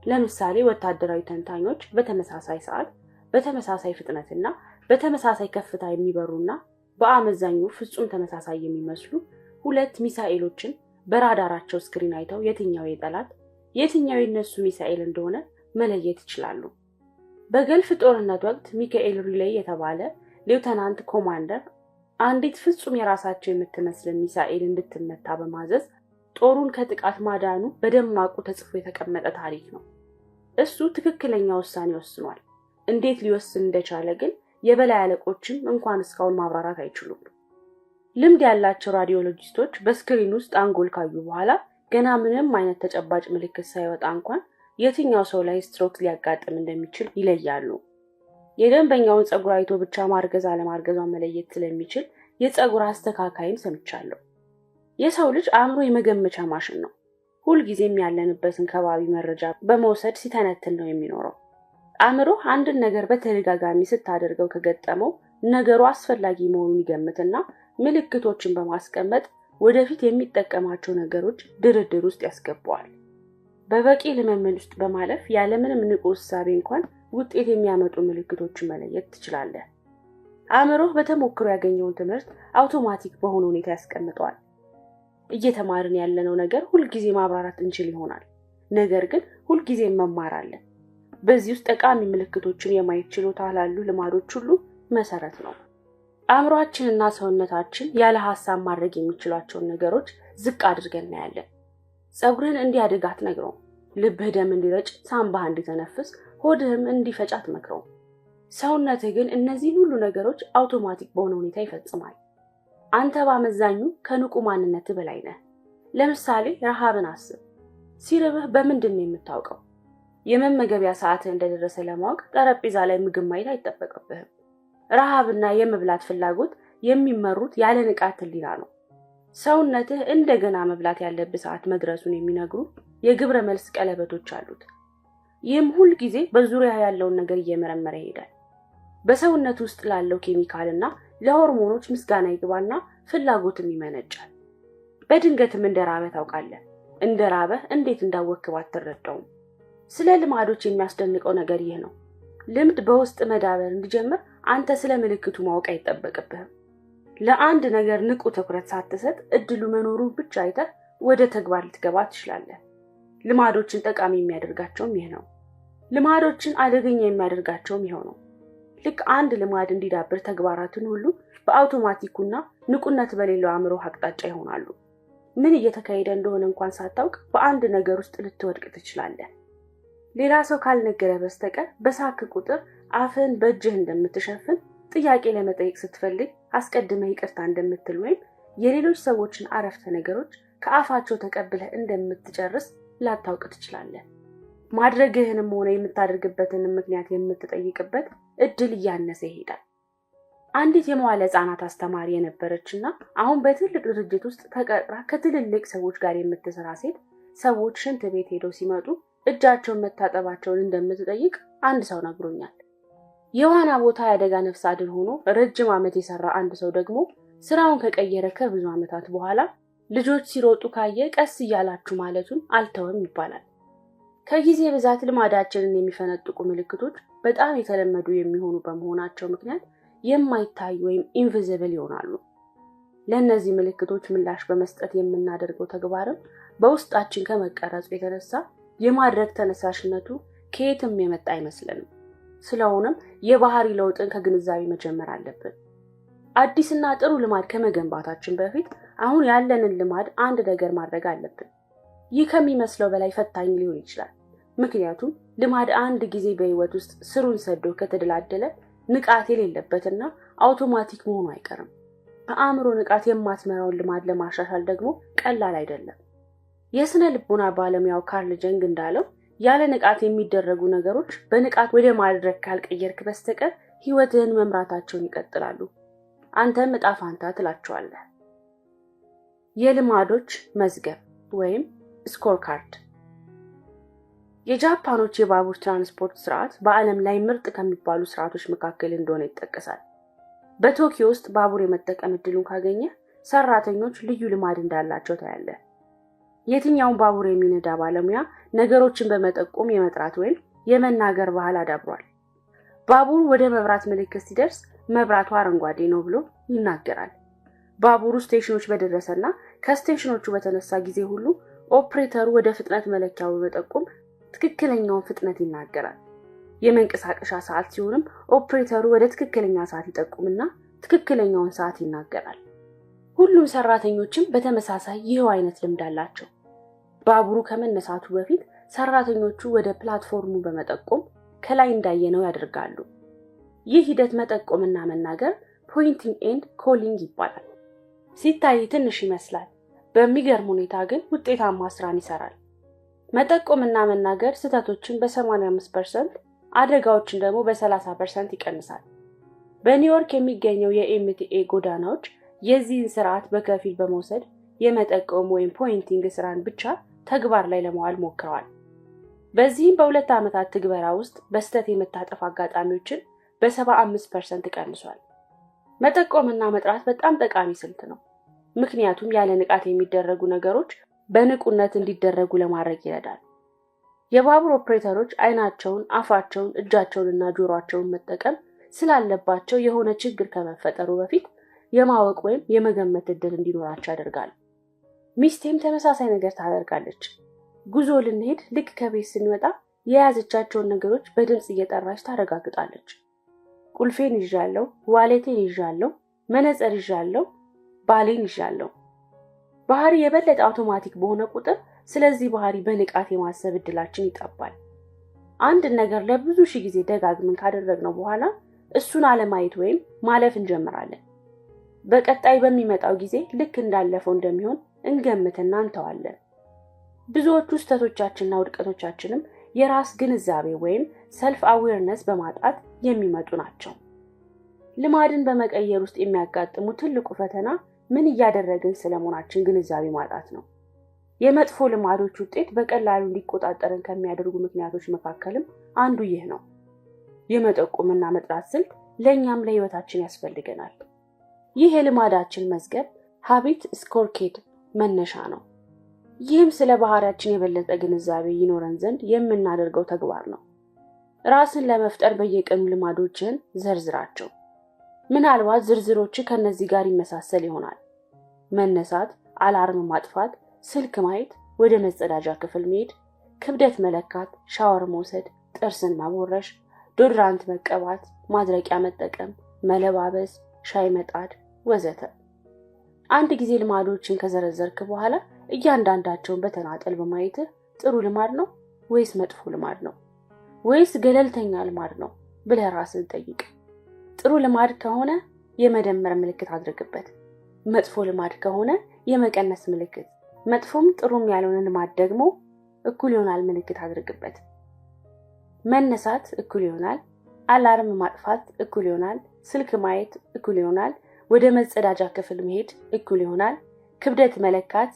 [SPEAKER 1] ለምሳሌ ወታደራዊ ተንታኞች በተመሳሳይ ሰዓት፣ በተመሳሳይ ፍጥነትና በተመሳሳይ ከፍታ የሚበሩና በአመዛኙ ፍጹም ተመሳሳይ የሚመስሉ ሁለት ሚሳኤሎችን በራዳራቸው ስክሪን አይተው የትኛው የጠላት የትኛው የነሱ ሚሳኤል እንደሆነ መለየት ይችላሉ። በገልፍ ጦርነት ወቅት ሚካኤል ሪሌይ የተባለ ሌውተናንት ኮማንደር አንዲት ፍጹም የራሳቸው የምትመስል ሚሳኤል እንድትመታ በማዘዝ ጦሩን ከጥቃት ማዳኑ በደማቁ ተጽፎ የተቀመጠ ታሪክ ነው። እሱ ትክክለኛ ውሳኔ ወስኗል። እንዴት ሊወስን እንደቻለ ግን የበላይ አለቆችም እንኳን እስካሁን ማብራራት አይችሉም። ልምድ ያላቸው ራዲዮሎጂስቶች በስክሪን ውስጥ አንጎል ካዩ በኋላ ገና ምንም አይነት ተጨባጭ ምልክት ሳይወጣ እንኳን የትኛው ሰው ላይ ስትሮክ ሊያጋጥም እንደሚችል ይለያሉ። የደንበኛውን ጸጉር አይቶ ብቻ ማርገዝ አለማርገዟን መለየት ስለሚችል የጸጉር አስተካካይም ሰምቻለሁ። የሰው ልጅ አእምሮ የመገመቻ ማሽን ነው። ሁልጊዜም ያለንበትን ከባቢ መረጃ በመውሰድ ሲተነትን ነው የሚኖረው። አእምሮ አንድን ነገር በተደጋጋሚ ስታደርገው ከገጠመው ነገሩ አስፈላጊ መሆኑን ይገምትና ምልክቶችን በማስቀመጥ ወደፊት የሚጠቀማቸው ነገሮች ድርድር ውስጥ ያስገባዋል። በበቂ ልምምድ ውስጥ በማለፍ ያለምንም ንቁ እሳቤ እንኳን ውጤት የሚያመጡ ምልክቶችን መለየት ትችላለህ። አእምሮ በተሞክሮ ያገኘውን ትምህርት አውቶማቲክ በሆነ ሁኔታ ያስቀምጠዋል። እየተማርን ያለነው ነገር ሁልጊዜ ማብራራት እንችል ይሆናል፣ ነገር ግን ሁልጊዜ መማር አለ። በዚህ ውስጥ ጠቃሚ ምልክቶችን የማየት ችሎታ ላሉ ልማዶች ሁሉ መሰረት ነው። አእምሮአችንና ሰውነታችን ያለ ሐሳብ ማድረግ የሚችሏቸውን ነገሮች ዝቅ አድርገን እናያለን። ጸጉርህን እንዲያድግ አትነግረው። ልብህ ደም እንዲረጭ፣ ሳምባህ እንዲተነፍስ፣ ሆድህም እንዲፈጭ አትመክረው። ሰውነትህ ግን እነዚህን ሁሉ ነገሮች አውቶማቲክ በሆነ ሁኔታ ይፈጽማል። አንተ በአመዛኙ ከንቁ ማንነትህ በላይ ነህ። ለምሳሌ ረሃብን አስብ። ሲርብህ በምንድን ነው የምታውቀው? የመመገቢያ ሰዓትህ እንደደረሰ ለማወቅ ጠረጴዛ ላይ ምግብ ማየት አይጠበቅብህም። ረሃብና የመብላት ፍላጎት የሚመሩት ያለ ንቃተ ህሊና ነው። ሰውነትህ እንደገና መብላት ያለበት ሰዓት መድረሱን የሚነግሩ የግብረ መልስ ቀለበቶች አሉት። ይህም ሁል ጊዜ በዙሪያ ያለውን ነገር እየመረመረ ይሄዳል። በሰውነት ውስጥ ላለው ኬሚካልና ለሆርሞኖች ምስጋና ይግባና ፍላጎትም ይመነጫል። በድንገትም እንደራበህ ታውቃለህ። እንደራበህ እንዴት እንዳወክህ አትረዳውም። ስለ ልማዶች የሚያስደንቀው ነገር ይህ ነው። ልምድ በውስጥ መዳበር እንዲጀምር አንተ ስለ ምልክቱ ማወቅ አይጠበቅብህም። ለአንድ ነገር ንቁ ትኩረት ሳትሰጥ እድሉ መኖሩን ብቻ አይተህ ወደ ተግባር ልትገባ ትችላለህ። ልማዶችን ጠቃሚ የሚያደርጋቸውም ይህ ነው። ልማዶችን አደገኛ የሚያደርጋቸውም ይሄው ነው። ልክ አንድ ልማድ እንዲዳብር ተግባራትን ሁሉ በአውቶማቲኩና ንቁነት በሌለው አእምሮ አቅጣጫ ይሆናሉ። ምን እየተካሄደ እንደሆነ እንኳን ሳታውቅ በአንድ ነገር ውስጥ ልትወድቅ ትችላለህ። ሌላ ሰው ካልነገረ በስተቀር በሳክ ቁጥር አፍህን በእጅህ እንደምትሸፍን፣ ጥያቄ ለመጠየቅ ስትፈልግ አስቀድመህ ይቅርታ እንደምትል ወይም የሌሎች ሰዎችን አረፍተ ነገሮች ከአፋቸው ተቀብለህ እንደምትጨርስ ላታውቅ ትችላለህ። ማድረግህንም ሆነ የምታደርግበትን ምክንያት የምትጠይቅበት እድል እያነሰ ይሄዳል። አንዲት የመዋለ ሕፃናት አስተማሪ የነበረችና አሁን በትልቅ ድርጅት ውስጥ ተቀጥራ ከትልልቅ ሰዎች ጋር የምትሰራ ሴት ሰዎች ሽንት ቤት ሄደው ሲመጡ እጃቸውን መታጠባቸውን እንደምትጠይቅ አንድ ሰው ነግሮኛል። የዋና ቦታ ያደጋ ነፍስ አድን ሆኖ ረጅም ዓመት የሰራ አንድ ሰው ደግሞ ስራውን ከቀየረ ከብዙ ዓመታት በኋላ ልጆች ሲሮጡ ካየ ቀስ እያላችሁ ማለቱን አልተወም ይባላል። ከጊዜ ብዛት ልማዳችንን የሚፈነጥቁ ምልክቶች በጣም የተለመዱ የሚሆኑ በመሆናቸው ምክንያት የማይታዩ ወይም ኢንቪዚብል ይሆናሉ። ለእነዚህ ምልክቶች ምላሽ በመስጠት የምናደርገው ተግባርም በውስጣችን ከመቀረጹ የተነሳ የማድረግ ተነሳሽነቱ ከየትም የመጣ አይመስልንም። ስለሆነም የባህሪ ለውጥን ከግንዛቤ መጀመር አለብን። አዲስና ጥሩ ልማድ ከመገንባታችን በፊት አሁን ያለንን ልማድ አንድ ነገር ማድረግ አለብን። ይህ ከሚመስለው በላይ ፈታኝ ሊሆን ይችላል። ምክንያቱም ልማድ አንድ ጊዜ በህይወት ውስጥ ስሩን ሰዶ ከተደላደለ ንቃት የሌለበትና አውቶማቲክ መሆኑ አይቀርም። በአእምሮ ንቃት የማትመራውን ልማድ ለማሻሻል ደግሞ ቀላል አይደለም። የስነ ልቦና ባለሙያው ካርል ጀንግ እንዳለው ያለ ንቃት የሚደረጉ ነገሮች በንቃት ወደ ማድረግ ካልቀየርክ በስተቀር ህይወትህን መምራታቸውን ይቀጥላሉ። አንተም ዕጣ ፋንታ ትላቸዋለህ። የልማዶች መዝገብ ወይም ስኮር ካርድ። የጃፓኖች የባቡር ትራንስፖርት ስርዓት በዓለም ላይ ምርጥ ከሚባሉ ስርዓቶች መካከል እንደሆነ ይጠቀሳል። በቶኪዮ ውስጥ ባቡር የመጠቀም እድሉን ካገኘ ሰራተኞች ልዩ ልማድ እንዳላቸው ታያለህ። የትኛውን ባቡር የሚነዳ ባለሙያ ነገሮችን በመጠቆም የመጥራት ወይም የመናገር ባህል አዳብሯል። ባቡሩ ወደ መብራት ምልክት ሲደርስ መብራቱ አረንጓዴ ነው ብሎ ይናገራል። ባቡሩ ስቴሽኖች በደረሰና ከስቴሽኖቹ በተነሳ ጊዜ ሁሉ ኦፕሬተሩ ወደ ፍጥነት መለኪያው በመጠቆም ትክክለኛውን ፍጥነት ይናገራል። የመንቀሳቀሻ ሰዓት ሲሆንም ኦፕሬተሩ ወደ ትክክለኛ ሰዓት ይጠቁምና ትክክለኛውን ሰዓት ይናገራል። ሁሉም ሰራተኞችም በተመሳሳይ ይህው አይነት ልምድ አላቸው። ባቡሩ ከመነሳቱ በፊት ሰራተኞቹ ወደ ፕላትፎርሙ በመጠቆም ከላይ እንዳየነው ያደርጋሉ። ይህ ሂደት መጠቆምና መናገር ፖይንቲንግ ኤንድ ኮሊንግ ይባላል። ሲታይ ትንሽ ይመስላል፣ በሚገርም ሁኔታ ግን ውጤታማ ስራን ይሰራል። መጠቆምና መናገር ስህተቶችን በ85%፣ አደጋዎችን ደግሞ በ30% ይቀንሳል። በኒውዮርክ የሚገኘው የኤምቲኤ ጎዳናዎች የዚህን ስርዓት በከፊል በመውሰድ የመጠቆም ወይም ፖይንቲንግ ስራን ብቻ ተግባር ላይ ለማዋል ሞክረዋል። በዚህም በ2 ዓመታት ትግበራ ውስጥ በስተት የመታጠፍ አጋጣሚዎችን በ75% ቀንሷል። መጠቆምና መጥራት በጣም ጠቃሚ ስልት ነው። ምክንያቱም ያለ ንቃት የሚደረጉ ነገሮች በንቁነት እንዲደረጉ ለማድረግ ይረዳል። የባቡር ኦፕሬተሮች አይናቸውን፣ አፋቸውን፣ እጃቸውንና ጆሮአቸውን መጠቀም ስላለባቸው የሆነ ችግር ከመፈጠሩ በፊት የማወቅ ወይም የመገመት እድል እንዲኖራቸው ያደርጋል። ሚስቴም ተመሳሳይ ነገር ታደርጋለች። ጉዞ ልንሄድ ልክ ከቤት ስንወጣ የያዘቻቸውን ነገሮች በድምጽ እየጠራች ታረጋግጣለች። ቁልፌን ይዣለሁ፣ ዋሌቴን ይዣለሁ፣ መነጽር ይዣለው፣ ባሌን ይዣለሁ። ባህሪ የበለጠ አውቶማቲክ በሆነ ቁጥር ስለዚህ ባህሪ በንቃት የማሰብ እድላችን ይጠባል። አንድ ነገር ለብዙ ሺህ ጊዜ ደጋግመን ካደረግነው በኋላ እሱን አለማየት ወይም ማለፍ እንጀምራለን። በቀጣይ በሚመጣው ጊዜ ልክ እንዳለፈው እንደሚሆን እንገምትና እንተዋለን። ብዙዎቹ ስህተቶቻችንና ውድቀቶቻችንም የራስ ግንዛቤ ወይም ሰልፍ አዌርነስ በማጣት የሚመጡ ናቸው። ልማድን በመቀየር ውስጥ የሚያጋጥሙ ትልቁ ፈተና ምን እያደረግን ስለመሆናችን ግንዛቤ ማጣት ነው። የመጥፎ ልማዶች ውጤት በቀላሉ እንዲቆጣጠረን ከሚያደርጉ ምክንያቶች መካከልም አንዱ ይህ ነው። የመጠቆምና መጥራት ስልት ለኛም ለህይወታችን ያስፈልገናል። ይህ የልማዳችን መዝገብ ሃቢት ስኮርኬድ መነሻ ነው። ይህም ስለ ባህሪያችን የበለጠ ግንዛቤ ይኖረን ዘንድ የምናደርገው ተግባር ነው። ራስን ለመፍጠር በየቀኑ ልማዶችን ዘርዝራቸው። ምናልባት ዝርዝሮች ከነዚህ ጋር ይመሳሰል ይሆናል። መነሳት፣ አላርም ማጥፋት፣ ስልክ ማየት፣ ወደ መጸዳጃ ክፍል መሄድ፣ ክብደት መለካት፣ ሻወር መውሰድ፣ ጥርስን መቦረሽ፣ ዶድራንት መቀባት፣ ማድረቂያ መጠቀም፣ መለባበስ፣ ሻይ መጣድ ወዘተ። አንድ ጊዜ ልማዶችን ከዘረዘርክ በኋላ እያንዳንዳቸውን በተናጠል በማየት ጥሩ ልማድ ነው ወይስ መጥፎ ልማድ ነው ወይስ ገለልተኛ ልማድ ነው ብለህ ራስን ጠይቅ። ጥሩ ልማድ ከሆነ የመደመር ምልክት አድርግበት። መጥፎ ልማድ ከሆነ የመቀነስ ምልክት፣ መጥፎም ጥሩም ያልሆነ ልማድ ደግሞ እኩል ይሆናል ምልክት አድርግበት። መነሳት እኩል ይሆናል፣ አላርም ማጥፋት እኩል ይሆናል፣ ስልክ ማየት እኩል ይሆናል፣ ወደ መጸዳጃ ክፍል መሄድ እኩል ይሆናል፣ ክብደት መለካት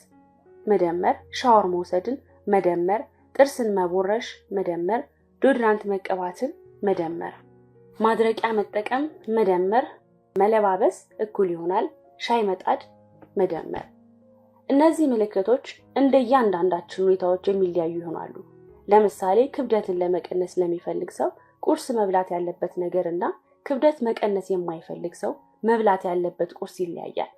[SPEAKER 1] መደመር፣ ሻወር መውሰድን መደመር፣ ጥርስን መቦረሽ መደመር፣ ዶድራንት መቀባትን መደመር፣ ማድረቂያ መጠቀም መደመር፣ መለባበስ እኩል ይሆናል ሻይ መጣድ መደመር። እነዚህ ምልክቶች እንደያንዳንዳችን ሁኔታዎች የሚለያዩ ይሆናሉ። ለምሳሌ ክብደትን ለመቀነስ ለሚፈልግ ሰው ቁርስ መብላት ያለበት ነገርና ክብደት መቀነስ የማይፈልግ ሰው መብላት ያለበት ቁርስ ይለያያል።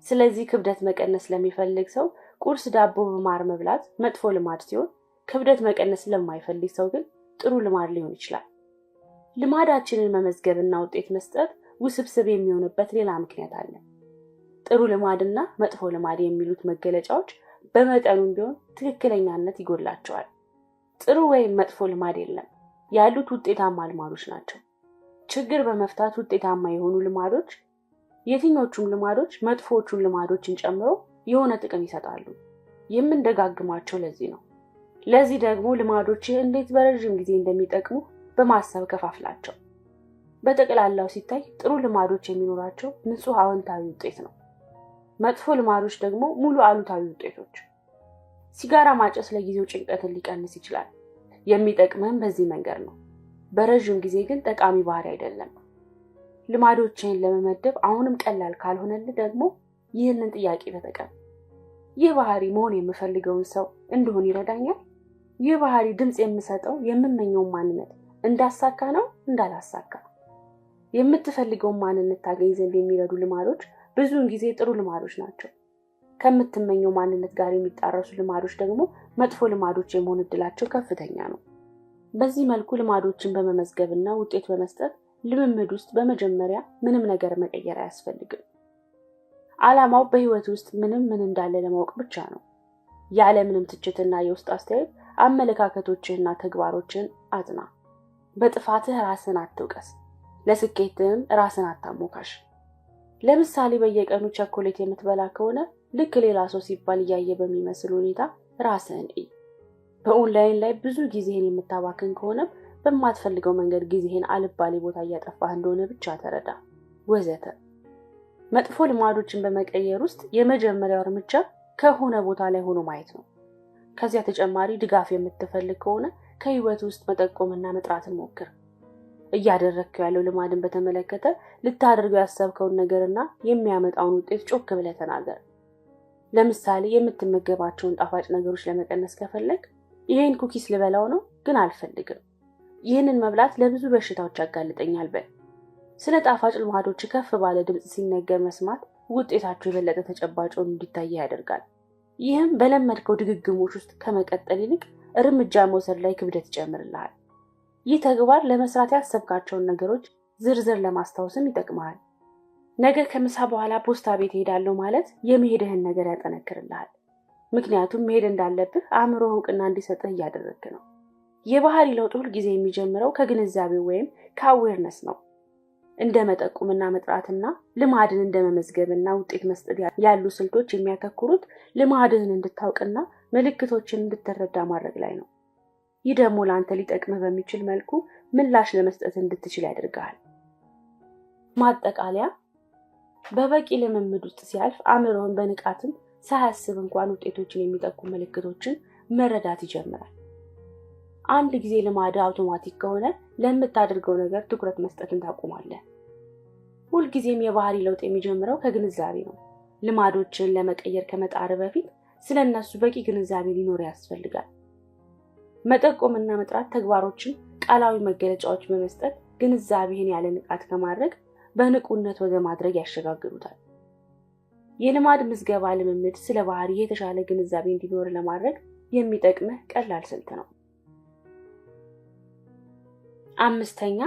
[SPEAKER 1] ስለዚህ ክብደት መቀነስ ለሚፈልግ ሰው ቁርስ ዳቦ በማር መብላት መጥፎ ልማድ ሲሆን፣ ክብደት መቀነስ ለማይፈልግ ሰው ግን ጥሩ ልማድ ሊሆን ይችላል። ልማዳችንን መመዝገብና ውጤት መስጠት ውስብስብ የሚሆንበት ሌላ ምክንያት አለ። ጥሩ ልማድና መጥፎ ልማድ የሚሉት መገለጫዎች በመጠኑም ቢሆን ትክክለኛነት ይጎላቸዋል። ጥሩ ወይም መጥፎ ልማድ የለም፣ ያሉት ውጤታማ ልማዶች ናቸው። ችግር በመፍታት ውጤታማ የሆኑ ልማዶች የትኞቹም ልማዶች መጥፎዎቹን ልማዶችን ጨምሮ የሆነ ጥቅም ይሰጣሉ። የምንደጋግማቸው ለዚህ ነው። ለዚህ ደግሞ ልማዶች እንዴት በረጅም ጊዜ እንደሚጠቅሙ በማሰብ ከፋፍላቸው። በጠቅላላው ሲታይ ጥሩ ልማዶች የሚኖራቸው ንጹህ አዎንታዊ ውጤት ነው። መጥፎ ልማዶች ደግሞ ሙሉ አሉታዊ ውጤቶች። ሲጋራ ማጨስ ለጊዜው ጭንቀትን ሊቀንስ ይችላል። የሚጠቅመን በዚህ መንገድ ነው። በረጅም ጊዜ ግን ጠቃሚ ባህሪ አይደለም። ልማዶችን ለመመደብ አሁንም ቀላል ካልሆነልህ ደግሞ ይህንን ጥያቄ ተጠቀም። ይህ ባህሪ መሆን የምፈልገውን ሰው እንደሆን ይረዳኛል? ይህ ባህሪ ድምጽ የምሰጠው የምመኘውን ማንነት እንዳሳካ ነው እንዳላሳካ? የምትፈልገውን ማንነት ታገኝ ዘንድ የሚረዱ ልማዶች ብዙውን ጊዜ ጥሩ ልማዶች ናቸው። ከምትመኘው ማንነት ጋር የሚጣረሱ ልማዶች ደግሞ መጥፎ ልማዶች የመሆን እድላቸው ከፍተኛ ነው። በዚህ መልኩ ልማዶችን በመመዝገብና ውጤት በመስጠት ልምምድ ውስጥ በመጀመሪያ ምንም ነገር መቀየር አያስፈልግም። ዓላማው በህይወት ውስጥ ምን እንዳለ ለማወቅ ብቻ ነው። ያለ ምንም ትችትና የውስጥ አስተያየት አመለካከቶችህና ተግባሮችን አጥና። በጥፋትህ ራስን አትውቀስ፣ ለስኬትህም ራስን አታሞካሽ። ለምሳሌ በየቀኑ ቸኮሌት የምትበላ ከሆነ ልክ ሌላ ሰው ሲባል እያየ በሚመስል ሁኔታ ራስህን እይ። በኦንላይን ላይ ብዙ ጊዜህን የምታባክን ከሆነ በማትፈልገው መንገድ ጊዜህን አልባሌ ቦታ እያጠፋህ እንደሆነ ብቻ ተረዳ ወዘተ። መጥፎ ልማዶችን በመቀየር ውስጥ የመጀመሪያው እርምጃ ከሆነ ቦታ ላይ ሆኖ ማየት ነው። ከዚያ ተጨማሪ ድጋፍ የምትፈልግ ከሆነ ከህይወት ውስጥ መጠቆምና መጥራትን ሞክር። እያደረግከው ያለው ልማድን በተመለከተ ልታደርገው ያሰብከውን ነገርና የሚያመጣውን ውጤት ጮክ ብለህ ተናገር። ለምሳሌ የምትመገባቸውን ጣፋጭ ነገሮች ለመቀነስ ከፈለግ ይሄን ኩኪስ ልበላው ነው ግን አልፈልግም፣ ይህንን መብላት ለብዙ በሽታዎች ያጋልጠኛል በል። ስለ ጣፋጭ ልማዶች ከፍ ባለ ድምጽ ሲነገር መስማት ውጤታቸው የበለጠ ተጨባጭ ሆኖ እንዲታይ ያደርጋል። ይህም በለመድከው ድግግሞች ውስጥ ከመቀጠል ይልቅ እርምጃ መውሰድ ላይ ክብደት ይጨምርልሃል። ይህ ተግባር ለመስራት ያሰብካቸውን ነገሮች ዝርዝር ለማስታወስም ይጠቅማል። ነገ ከምሳ በኋላ ፖስታ ቤት ሄዳለሁ ማለት የመሄድህን ነገር ያጠነክርልሃል። ምክንያቱም መሄድ እንዳለብህ አእምሮ እውቅና እንዲሰጥህ እያደረግክ ነው። የባህሪ ለውጥ ሁልጊዜ የሚጀምረው ከግንዛቤ ወይም ከአዌርነስ ነው። እንደ መጠቆምና መጥራትና ልማድን እንደ መመዝገብና ውጤት መስጠት ያሉ ስልቶች የሚያተኩሩት ልማድህን እንድታውቅና ምልክቶችን እንድትረዳ ማድረግ ላይ ነው። ይህ ደግሞ ለአንተ ሊጠቅምህ በሚችል መልኩ ምላሽ ለመስጠት እንድትችል ያደርግሃል። ማጠቃለያ፣ በበቂ ልምምድ ውስጥ ሲያልፍ አእምሮህን በንቃትም ሳያስብ እንኳን ውጤቶችን የሚጠቁም ምልክቶችን መረዳት ይጀምራል። አንድ ጊዜ ልማድ አውቶማቲክ ከሆነ ለምታደርገው ነገር ትኩረት መስጠትን ታቆማለህ። ሁልጊዜም የባህሪ ለውጥ የሚጀምረው ከግንዛቤ ነው። ልማዶችን ለመቀየር ከመጣር በፊት ስለነሱ በቂ ግንዛቤ ሊኖር ያስፈልጋል። መጠቆምና መጥራት ተግባሮችን ቃላዊ መገለጫዎች በመስጠት ግንዛቤህን ያለ ንቃት ከማድረግ በንቁነት ወደ ማድረግ ያሸጋግሩታል። የልማድ ምዝገባ ልምምድ ስለ ባህሪ የተሻለ ግንዛቤ እንዲኖር ለማድረግ የሚጠቅምህ ቀላል ስልት ነው። 5ኛ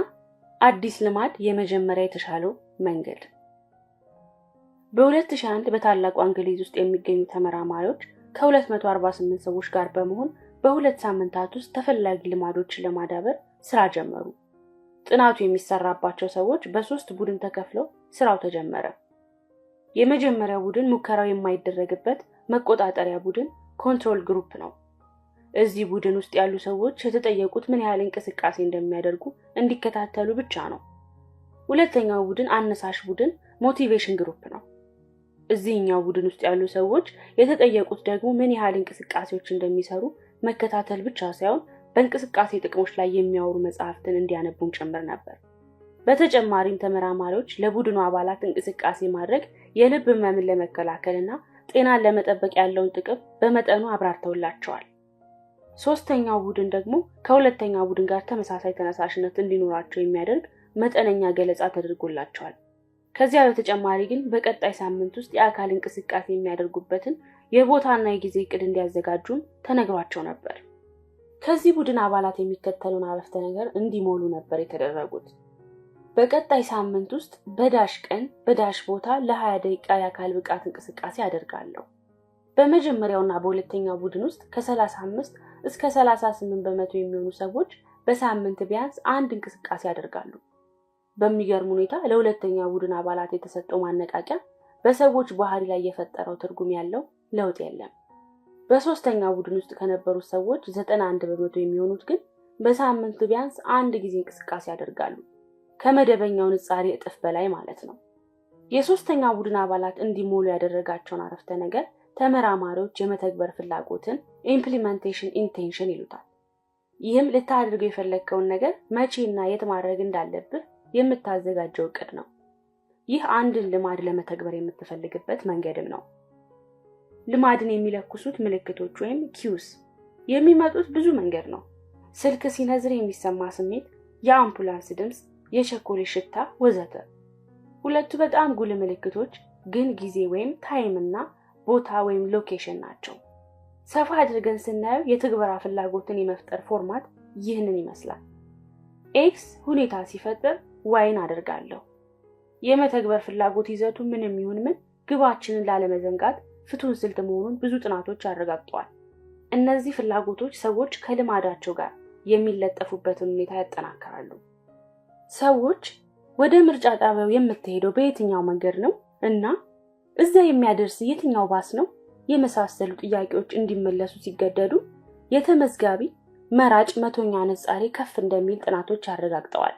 [SPEAKER 1] አዲስ ልማድ የመጀመሪያ የተሻለው መንገድ። በ2001 በታላቁ እንግሊዝ ውስጥ የሚገኙ ተመራማሪዎች ከ248 ሰዎች ጋር በመሆን በ2 ሳምንታት ውስጥ ተፈላጊ ልማዶችን ለማዳበር ስራ ጀመሩ። ጥናቱ የሚሰራባቸው ሰዎች በ3 ቡድን ተከፍለው ስራው ተጀመረ። የመጀመሪያው ቡድን ሙከራው የማይደረግበት መቆጣጠሪያ ቡድን ኮንትሮል ግሩፕ ነው። እዚህ ቡድን ውስጥ ያሉ ሰዎች የተጠየቁት ምን ያህል እንቅስቃሴ እንደሚያደርጉ እንዲከታተሉ ብቻ ነው። ሁለተኛው ቡድን አነሳሽ ቡድን ሞቲቬሽን ግሩፕ ነው። እዚህኛው ቡድን ውስጥ ያሉ ሰዎች የተጠየቁት ደግሞ ምን ያህል እንቅስቃሴዎች እንደሚሰሩ መከታተል ብቻ ሳይሆን በእንቅስቃሴ ጥቅሞች ላይ የሚያወሩ መጽሐፍትን እንዲያነቡም ጭምር ነበር። በተጨማሪም ተመራማሪዎች ለቡድኑ አባላት እንቅስቃሴ ማድረግ የልብ ህመምን ለመከላከልና ጤናን ለመጠበቅ ያለውን ጥቅም በመጠኑ አብራርተውላቸዋል። ሶስተኛው ቡድን ደግሞ ከሁለተኛው ቡድን ጋር ተመሳሳይ ተነሳሽነት እንዲኖራቸው የሚያደርግ መጠነኛ ገለጻ ተደርጎላቸዋል። ከዚያ በተጨማሪ ግን በቀጣይ ሳምንት ውስጥ የአካል እንቅስቃሴ የሚያደርጉበትን የቦታና የጊዜ እቅድ እንዲያዘጋጁም ተነግሯቸው ነበር። ከዚህ ቡድን አባላት የሚከተሉን አረፍተ ነገር እንዲሞሉ ነበር የተደረጉት። በቀጣይ ሳምንት ውስጥ በዳሽ ቀን በዳሽ ቦታ ለ20 ደቂቃ የአካል ብቃት እንቅስቃሴ አደርጋለሁ። በመጀመሪያውና በሁለተኛው ቡድን ውስጥ ከ35 እስከ 38% የሚሆኑ ሰዎች በሳምንት ቢያንስ አንድ እንቅስቃሴ ያደርጋሉ። በሚገርም ሁኔታ ለሁለተኛው ቡድን አባላት የተሰጠው ማነቃቂያ በሰዎች ባህሪ ላይ የፈጠረው ትርጉም ያለው ለውጥ የለም። በሶስተኛው ቡድን ውስጥ ከነበሩት ሰዎች 91% የሚሆኑት ግን በሳምንት ቢያንስ አንድ ጊዜ እንቅስቃሴ ያደርጋሉ። ከመደበኛው ንጻሬ እጥፍ በላይ ማለት ነው። የሶስተኛው ቡድን አባላት እንዲሞሉ ያደረጋቸውን አረፍተ ነገር ተመራማሪዎች የመተግበር ፍላጎትን ኢምፕሊሜንቴሽን ኢንቴንሽን ይሉታል። ይህም ልታደርገው የፈለግከውን ነገር መቼና የት ማድረግ እንዳለብህ የምታዘጋጀው እቅድ ነው። ይህ አንድን ልማድ ለመተግበር የምትፈልግበት መንገድም ነው። ልማድን የሚለኩሱት ምልክቶች ወይም ኪውስ የሚመጡት ብዙ መንገድ ነው። ስልክ ሲነዝር የሚሰማ ስሜት፣ የአምቡላንስ ድምጽ፣ የቸኮሌት ሽታ ወዘተ። ሁለቱ በጣም ጉልህ ምልክቶች ግን ጊዜ ወይም ታይም እና ቦታ ወይም ሎኬሽን ናቸው። ሰፋ አድርገን ስናየው የትግበራ ፍላጎትን የመፍጠር ፎርማት ይህንን ይመስላል። ኤክስ ሁኔታ ሲፈጠር ዋይን አደርጋለሁ። የመተግበር ፍላጎት ይዘቱ ምንም ይሁን ምን ግባችንን ላለመዘንጋት ፍቱን ስልት መሆኑን ብዙ ጥናቶች አረጋግጠዋል። እነዚህ ፍላጎቶች ሰዎች ከልማዳቸው ጋር የሚለጠፉበትን ሁኔታ ያጠናክራሉ። ሰዎች ወደ ምርጫ ጣቢያው የምትሄደው በየትኛው መንገድ ነው እና እዛ የሚያደርስ የትኛው ባስ ነው የመሳሰሉ ጥያቄዎች እንዲመለሱ ሲገደዱ የተመዝጋቢ መራጭ መቶኛ ንጻሬ ከፍ እንደሚል ጥናቶች አረጋግጠዋል።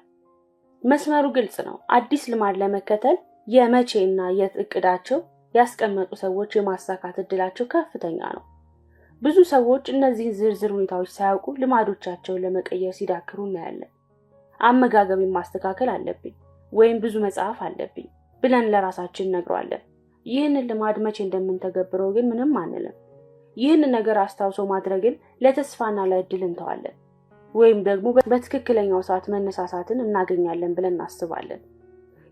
[SPEAKER 1] መስመሩ ግልጽ ነው። አዲስ ልማድ ለመከተል የመቼ እና የት እቅዳቸው ያስቀመጡ ሰዎች የማሳካት እድላቸው ከፍተኛ ነው። ብዙ ሰዎች እነዚህን ዝርዝር ሁኔታዎች ሳያውቁ ልማዶቻቸውን ለመቀየር ሲዳክሩ እናያለን። አመጋገብን ማስተካከል አለብኝ ወይም ብዙ መጽሐፍ አለብኝ ብለን ለራሳችን ነግሯለን። ይህንን ልማድ መቼ እንደምንተገብረው ግን ምንም አንልም። ይህንን ነገር አስታውሶ ማድረግን ለተስፋና ለእድል እንተዋለን። ወይም ደግሞ በትክክለኛው ሰዓት መነሳሳትን እናገኛለን ብለን እናስባለን።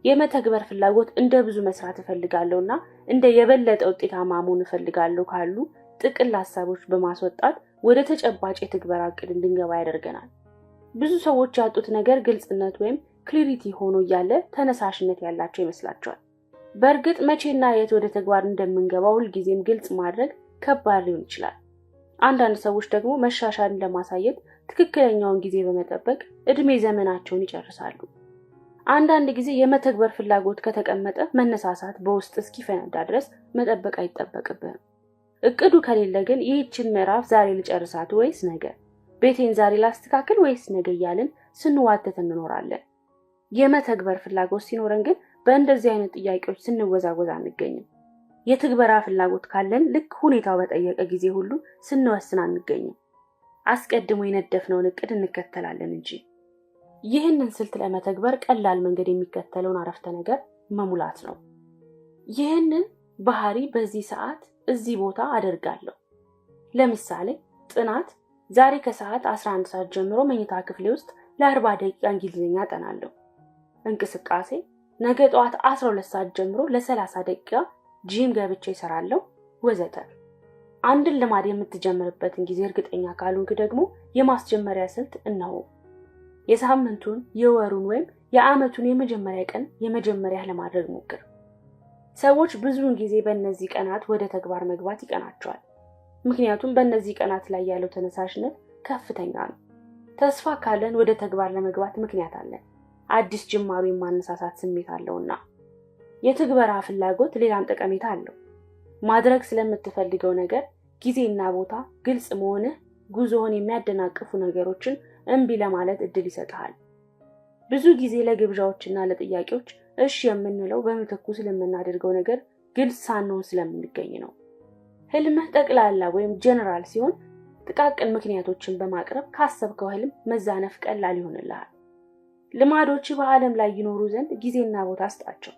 [SPEAKER 1] የመተግበር ፍላጎት እንደ ብዙ መስራት እፈልጋለሁና እንደ የበለጠ ውጤታማ መሆን እፈልጋለሁ ካሉ ጥቅል ሐሳቦች በማስወጣት ወደ ተጨባጭ የትግበራ ዕቅድ እንድንገባ ያደርገናል። ብዙ ሰዎች ያጡት ነገር ግልጽነት ወይም ክሊሪቲ ሆኖ እያለ ተነሳሽነት ያላቸው ይመስላቸዋል። በእርግጥ መቼና የት ወደ ተግባር እንደምንገባ ሁልጊዜም ግልጽ ማድረግ ከባድ ሊሆን ይችላል። አንዳንድ ሰዎች ደግሞ መሻሻልን ለማሳየት ትክክለኛውን ጊዜ በመጠበቅ እድሜ ዘመናቸውን ይጨርሳሉ። አንዳንድ ጊዜ የመተግበር ፍላጎት ከተቀመጠ መነሳሳት በውስጥ እስኪፈነዳ ድረስ መጠበቅ አይጠበቅብህም። እቅዱ ከሌለ ግን ይህችን ምዕራፍ ዛሬ ልጨርሳት ወይስ ነገ፣ ቤቴን ዛሬ ላስተካክል ወይስ ነገ እያልን ስንዋተት እንኖራለን። የመተግበር ፍላጎት ሲኖረን ግን በእንደዚህ አይነት ጥያቄዎች ስንወዛወዝ አንገኝም። የትግበራ ፍላጎት ካለን ልክ ሁኔታው በጠየቀ ጊዜ ሁሉ ስንወስን አንገኝም። አስቀድሞ የነደፍነውን እቅድ እንከተላለን እንጂ። ይህንን ስልት ለመተግበር ቀላል መንገድ የሚከተለውን አረፍተ ነገር መሙላት ነው። ይህንን ባህሪ በዚህ ሰዓት እዚህ ቦታ አደርጋለሁ። ለምሳሌ ጥናት፣ ዛሬ ከሰዓት 11 ሰዓት ጀምሮ መኝታ ክፍሌ ውስጥ ለ40 ደቂቃ እንግሊዝኛ አጠናለሁ። እንቅስቃሴ፣ ነገ ጠዋት 12 ሰዓት ጀምሮ ለ30 ደቂቃ ጂም ገብቼ እሰራለሁ ወዘተ። አንድን ልማድ የምትጀምርበትን ጊዜ እርግጠኛ ካልሆንክ ደግሞ የማስጀመሪያ ስልት እነሆ። የሳምንቱን፣ የወሩን ወይም የዓመቱን የመጀመሪያ ቀን የመጀመሪያ ለማድረግ ሞክር። ሰዎች ብዙውን ጊዜ በእነዚህ ቀናት ወደ ተግባር መግባት ይቀናቸዋል። ምክንያቱም በእነዚህ ቀናት ላይ ያለው ተነሳሽነት ከፍተኛ ነው። ተስፋ ካለን ወደ ተግባር ለመግባት ምክንያት አለን። አዲስ ጅማሬ የማነሳሳት ስሜት አለውና። የትግበራ ፍላጎት ሌላም ጠቀሜታ አለው። ማድረግ ስለምትፈልገው ነገር ጊዜና ቦታ ግልጽ መሆንህ ጉዞውን የሚያደናቅፉ ነገሮችን እምቢ ለማለት እድል ይሰጥሃል። ብዙ ጊዜ ለግብዣዎችና ለጥያቄዎች እሺ የምንለው በምትኩ ስለምናደርገው ነገር ግልጽ ሳንሆን ስለምንገኝ ነው። ህልምህ ጠቅላላ ወይም ጀነራል ሲሆን ጥቃቅን ምክንያቶችን በማቅረብ ካሰብከው ህልም መዛነፍ ቀላል ይሆንልሃል። ልማዶች በዓለም ላይ ይኖሩ ዘንድ ጊዜና ቦታ አስጣቸው።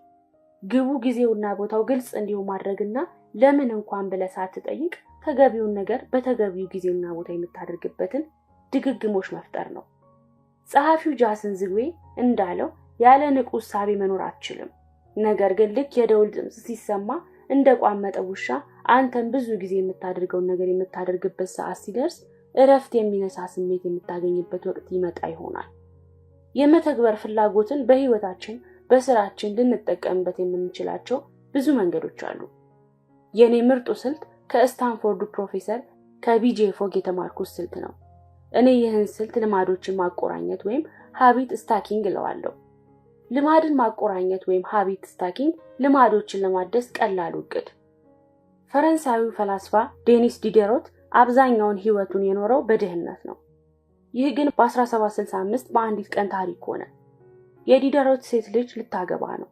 [SPEAKER 1] ግቡ ጊዜውና ቦታው ግልጽ እንዲሆን ማድረግና ለምን እንኳን ብለህ ሳትጠይቅ ተገቢውን ነገር በተገቢው ጊዜና ቦታ የምታደርግበትን ድግግሞሽ መፍጠር ነው። ጸሐፊው ጃሰን ዝግዌ እንዳለው ያለ ንቁ እሳቤ መኖር አትችልም። ነገር ግን ልክ የደውል ድምፅ ሲሰማ እንደ ቋመጠ ውሻ አንተን ብዙ ጊዜ የምታደርገውን ነገር የምታደርግበት ሰዓት ሲደርስ እረፍት የሚነሳ ስሜት የምታገኝበት ወቅት ይመጣ ይሆናል። የመተግበር ፍላጎትን በህይወታችን በስራችን ልንጠቀምበት የምንችላቸው ብዙ መንገዶች አሉ። የኔ ምርጡ ስልት ከስታንፎርዱ ፕሮፌሰር ከቢጄ ፎግ የተማርኩት ስልት ነው። እኔ ይህን ስልት ልማዶችን ማቆራኘት ወይም ሃቢት ስታኪንግ እለዋለሁ። ልማድን ማቆራኘት ወይም ሃቢት ስታኪንግ ልማዶችን ለማደስ ቀላሉ ዕቅድ። ፈረንሳዊው ፈላስፋ ዴኒስ ዲደሮት አብዛኛውን ህይወቱን የኖረው በድህነት ነው። ይህ ግን በ1765 በአንዲት ቀን ታሪክ ሆነ። የዲደሮት ሴት ልጅ ልታገባ ነው።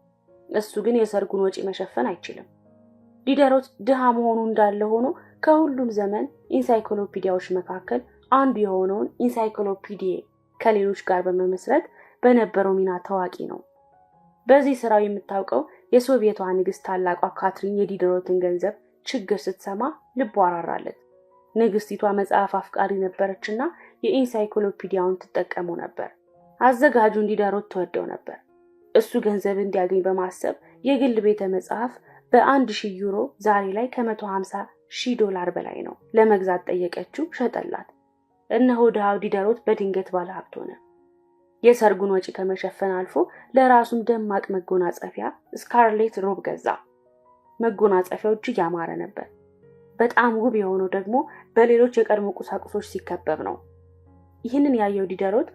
[SPEAKER 1] እሱ ግን የሰርጉን ወጪ መሸፈን አይችልም። ዲደሮት ድሃ መሆኑ እንዳለ ሆኖ ከሁሉም ዘመን ኢንሳይክሎፒዲያዎች መካከል አንዱ የሆነውን ኢንሳይክሎፒዲያ ከሌሎች ጋር በመመስረት በነበረው ሚና ታዋቂ ነው። በዚህ ስራው የምታውቀው የሶቪየቷ ንግስት ታላቋ ካትሪን የዲደሮትን ገንዘብ ችግር ስትሰማ ልቧ አራራለት። ንግስቲቷ መጽሐፍ አፍቃሪ ነበረችና የኢንሳይክሎፒዲያውን ትጠቀመው ነበር። አዘጋጁን ዲደሮት ተወደው ነበር። እሱ ገንዘብ እንዲያገኝ በማሰብ የግል ቤተ መጽሐፍ በ1000 ዩሮ ዛሬ ላይ $150,000 በላይ ነው ለመግዛት ጠየቀችው። ሸጠላት። እነሆ ድሃው ዲደሮት በድንገት ባለ ሀብት ሆነ። የሰርጉን ወጪ ከመሸፈን አልፎ ለራሱም ደማቅ መጎናጸፊያ ስካርሌት ሮብ ገዛ። መጎናጸፊያው እጅግ ያማረ ነበር። በጣም ውብ የሆነው ደግሞ በሌሎች የቀድሞ ቁሳቁሶች ሲከበብ ነው። ይህንን ያየው ዲደሮት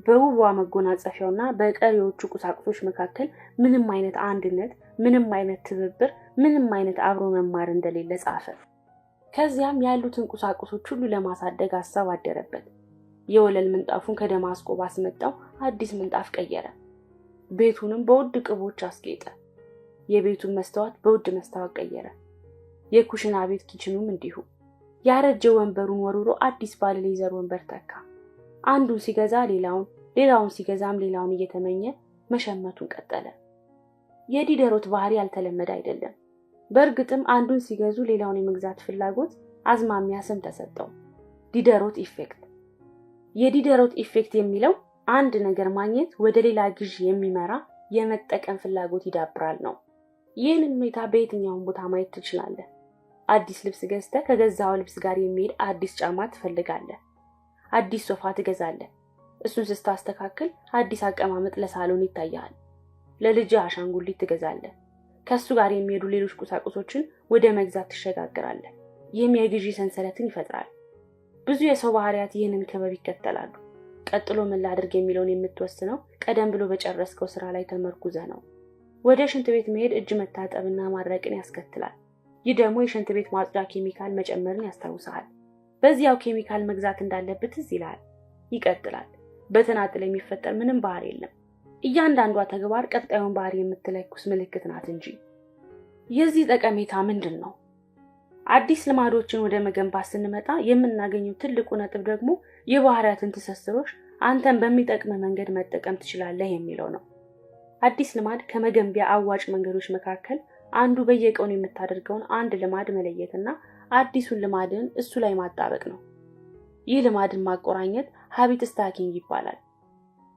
[SPEAKER 1] በውቧ መጎናጸፊያውና በቀሪዎቹ ቁሳቁሶች መካከል ምንም አይነት አንድነት፣ ምንም አይነት ትብብር፣ ምንም አይነት አብሮ መማር እንደሌለ ጻፈ። ከዚያም ያሉትን ቁሳቁሶች ሁሉ ለማሳደግ ሐሳብ አደረበት። የወለል ምንጣፉን ከደማስቆ ባስመጣው አዲስ ምንጣፍ ቀየረ። ቤቱንም በውድ ቅቦች አስጌጠ። የቤቱን መስታወት በውድ መስታወት ቀየረ። የኩሽና ቤት ኪችኑም እንዲሁ። ያረጀ ወንበሩን ወርውሮ አዲስ ባለ ሌዘር ወንበር ተካ። አንዱን ሲገዛ ሌላውን ሲገዛም ሌላውን እየተመኘ መሸመቱን ቀጠለ። የዲደሮት ባህሪ ያልተለመደ አይደለም። በእርግጥም አንዱን ሲገዙ ሌላውን የመግዛት ፍላጎት አዝማሚያ ስም ተሰጠው፣ ዲደሮት ኢፌክት። የዲደሮት ኢፌክት የሚለው አንድ ነገር ማግኘት ወደ ሌላ ግዢ የሚመራ የመጠቀም ፍላጎት ይዳብራል ነው። ይህንን ሁኔታ በየትኛውም ቦታ ማየት ትችላለህ። አዲስ ልብስ ገዝተህ ከገዛው ልብስ ጋር የሚሄድ አዲስ ጫማ ትፈልጋለህ። አዲስ ሶፋ ትገዛለህ። እሱን ስታስተካክል አዲስ አቀማመጥ ለሳሎን ይታያል። ለልጅ አሻንጉሊት ትገዛለህ። ከሱ ጋር የሚሄዱ ሌሎች ቁሳቁሶችን ወደ መግዛት ትሸጋግራለህ። ይህም የግዢ ሰንሰለትን ይፈጥራል። ብዙ የሰው ባህሪያት ይህንን ክበብ ይከተላሉ። ቀጥሎ ምን ላድርግ የሚለውን የምትወስነው ቀደም ብሎ በጨረስከው ስራ ላይ ተመርኩዘህ ነው። ወደ ሽንት ቤት መሄድ እጅ መታጠብና ማድረቅን ያስከትላል። ይህ ደግሞ የሽንት ቤት ማጽጃ ኬሚካል መጨመርን ያስታውሳል። በዚያው ኬሚካል መግዛት እንዳለበት ትዝ ይልሃል። ይቀጥላል። በተናጥል የሚፈጠር ምንም ባህሪ የለም። እያንዳንዷ ተግባር ቀጣዩን ባህሪ የምትለኩስ ምልክት ናት እንጂ። የዚህ ጠቀሜታ ምንድን ነው? አዲስ ልማዶችን ወደ መገንባት ስንመጣ የምናገኘው ትልቁ ነጥብ ደግሞ የባህሪያትን ትስስሮች አንተን በሚጠቅም መንገድ መጠቀም ትችላለህ የሚለው ነው። አዲስ ልማድ ከመገንቢያ አዋጭ መንገዶች መካከል አንዱ በየቀኑ የምታደርገውን አንድ ልማድ መለየትና አዲሱን ልማድን እሱ ላይ ማጣበቅ ነው። ይህ ልማድን ማቆራኘት ሃቢት ስታኪንግ ይባላል።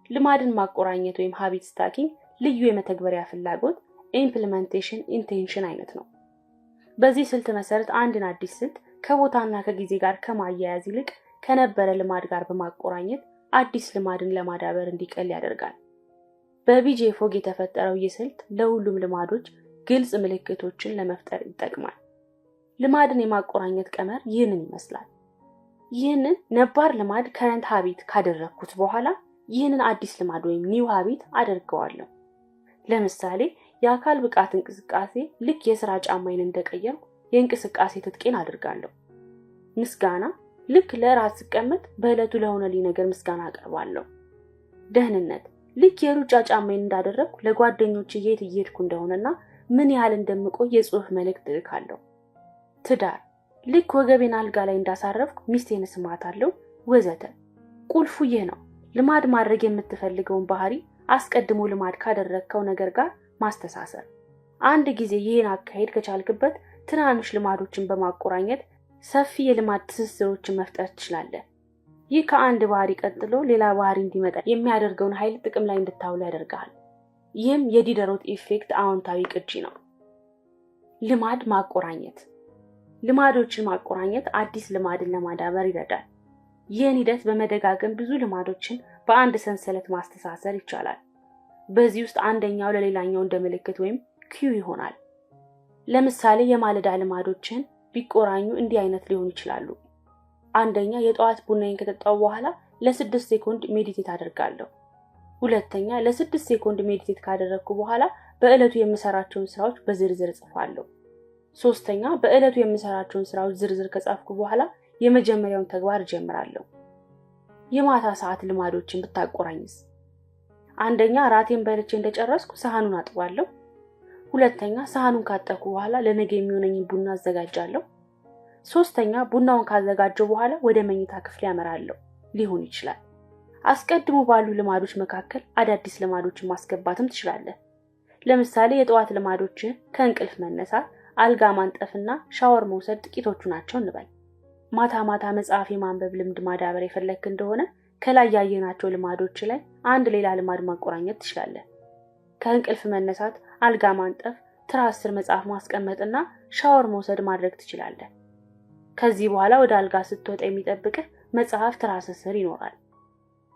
[SPEAKER 1] ልማድን ማቆራኘት ወይም ሃቢት ስታኪንግ ልዩ የመተግበሪያ ፍላጎት ኢምፕሊሜንቴሽን ኢንቴንሽን አይነት ነው። በዚህ ስልት መሰረት አንድን አዲስ ስልት ከቦታና ከጊዜ ጋር ከማያያዝ ይልቅ ከነበረ ልማድ ጋር በማቆራኘት አዲስ ልማድን ለማዳበር እንዲቀል ያደርጋል። በቢጄ ፎግ የተፈጠረው ይህ ስልት ለሁሉም ልማዶች ግልጽ ምልክቶችን ለመፍጠር ይጠቅማል። ልማድን የማቆራኘት ቀመር ይህንን ይመስላል። ይህንን ነባር ልማድ ከረንት ሃቢት ካደረኩት በኋላ ይህንን አዲስ ልማድ ወይም ኒው ሃቢት አደርገዋለሁ። ለምሳሌ የአካል ብቃት እንቅስቃሴ ልክ የሥራ ጫማዬን እንደቀየርኩ የእንቅስቃሴ ትጥቄን አድርጋለሁ። ምስጋና ልክ ለራስ ስቀመጥ በዕለቱ ለሆነልኝ ነገር ምስጋና አቀርባለሁ። ደህንነት ልክ የሩጫ ጫማዬን እንዳደረግኩ ለጓደኞቼ የት እየሄድኩ እንደሆነና ምን ያህል እንደምቆይ የጽሑፍ መልእክት እልካለሁ። ትዳር ልክ ወገቤን አልጋ ላይ እንዳሳረፍኩ ሚስቴን ስማታለሁ ወዘተ። ቁልፉ ይህ ነው። ልማድ ማድረግ የምትፈልገውን ባህሪ አስቀድሞ ልማድ ካደረግከው ነገር ጋር ማስተሳሰር። አንድ ጊዜ ይህን አካሄድ ከቻልክበት ትናንሽ ልማዶችን በማቆራኘት ሰፊ የልማድ ትስስሮችን መፍጠር ትችላለህ። ይህ ከአንድ ባህሪ ቀጥሎ ሌላ ባህሪ እንዲመጣ የሚያደርገውን ኃይል ጥቅም ላይ እንድታውል ያደርጋል። ይህም የዲደሮት ኢፌክት አዎንታዊ ቅጂ ነው። ልማድ ማቆራኘት። ልማዶችን ማቆራኘት አዲስ ልማድን ለማዳበር ይረዳል። ይህን ሂደት በመደጋገም ብዙ ልማዶችን በአንድ ሰንሰለት ማስተሳሰር ይቻላል። በዚህ ውስጥ አንደኛው ለሌላኛው እንደ ምልክት ወይም ኪዩ ይሆናል። ለምሳሌ የማለዳ ልማዶችን ቢቆራኙ እንዲህ አይነት ሊሆኑ ይችላሉ። አንደኛ የጠዋት ቡናዬን ከጠጣው በኋላ ለ6 ሴኮንድ ሜዲቴት አደርጋለሁ። ሁለተኛ ለ6 ሴኮንድ ሜዲቴት ካደረግኩ በኋላ በዕለቱ የምሰራቸውን ስራዎች በዝርዝር ጽፋለሁ። ሶስተኛ በዕለቱ የምሰራቸውን ስራዎች ዝርዝር ከጻፍኩ በኋላ የመጀመሪያውን ተግባር እጀምራለሁ። የማታ ሰዓት ልማዶችን ብታቆራኝስ? አንደኛ ራቴን በልቼ እንደጨረስኩ ሳህኑን አጥባለሁ። ሁለተኛ ሳህኑን ካጠብኩ በኋላ ለነገ የሚሆነኝን ቡና አዘጋጃለሁ። ሶስተኛ ቡናውን ካዘጋጀው በኋላ ወደ መኝታ ክፍል ያመራለሁ ሊሆን ይችላል። አስቀድሞ ባሉ ልማዶች መካከል አዳዲስ ልማዶችን ማስገባትም ትችላለህ። ለምሳሌ የጠዋት ልማዶችን ከእንቅልፍ መነሳት፣ አልጋ ማንጠፍና ሻወር መውሰድ ጥቂቶቹ ናቸው እንበል። ማታ ማታ መጽሐፍ የማንበብ ልምድ ማዳበር የፈለክ እንደሆነ ከላይ ያየናቸው ልማዶች ላይ አንድ ሌላ ልማድ ማቆራኘት ትችላለህ። ከእንቅልፍ መነሳት፣ አልጋ ማንጠፍ፣ ትራስ ስር መጽሐፍ ማስቀመጥና ሻወር መውሰድ ማድረግ ትችላለህ። ከዚህ በኋላ ወደ አልጋ ስትወጣ የሚጠብቅህ መጽሐፍ ትራስ ስር ይኖራል።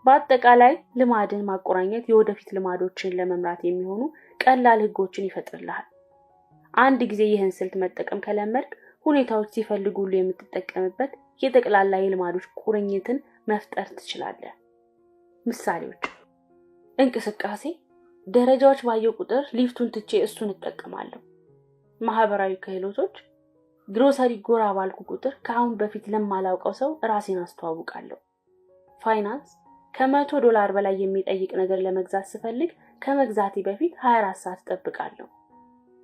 [SPEAKER 1] በአጠቃላይ ልማድን ማቆራኘት የወደፊት ልማዶችን ለመምራት የሚሆኑ ቀላል ህጎችን ይፈጥርልሃል። አንድ ጊዜ ይህን ስልት መጠቀም ከለመድክ ሁኔታዎች ሲፈልጉሉ የምትጠቀምበት የጠቅላላ የልማዶች ቁርኝትን መፍጠር ትችላለህ። ምሳሌዎች: እንቅስቃሴ ደረጃዎች ባየው ቁጥር ሊፍቱን ትቼ እሱን እጠቀማለሁ። ማህበራዊ ክህሎቶች ግሮሰሪ ጎራ ባልኩ ቁጥር ከአሁን በፊት ለማላውቀው ሰው ራሴን አስተዋውቃለሁ። ፋይናንስ $100 በላይ የሚጠይቅ ነገር ለመግዛት ስፈልግ ከመግዛቴ በፊት 24 ሰዓት እጠብቃለሁ።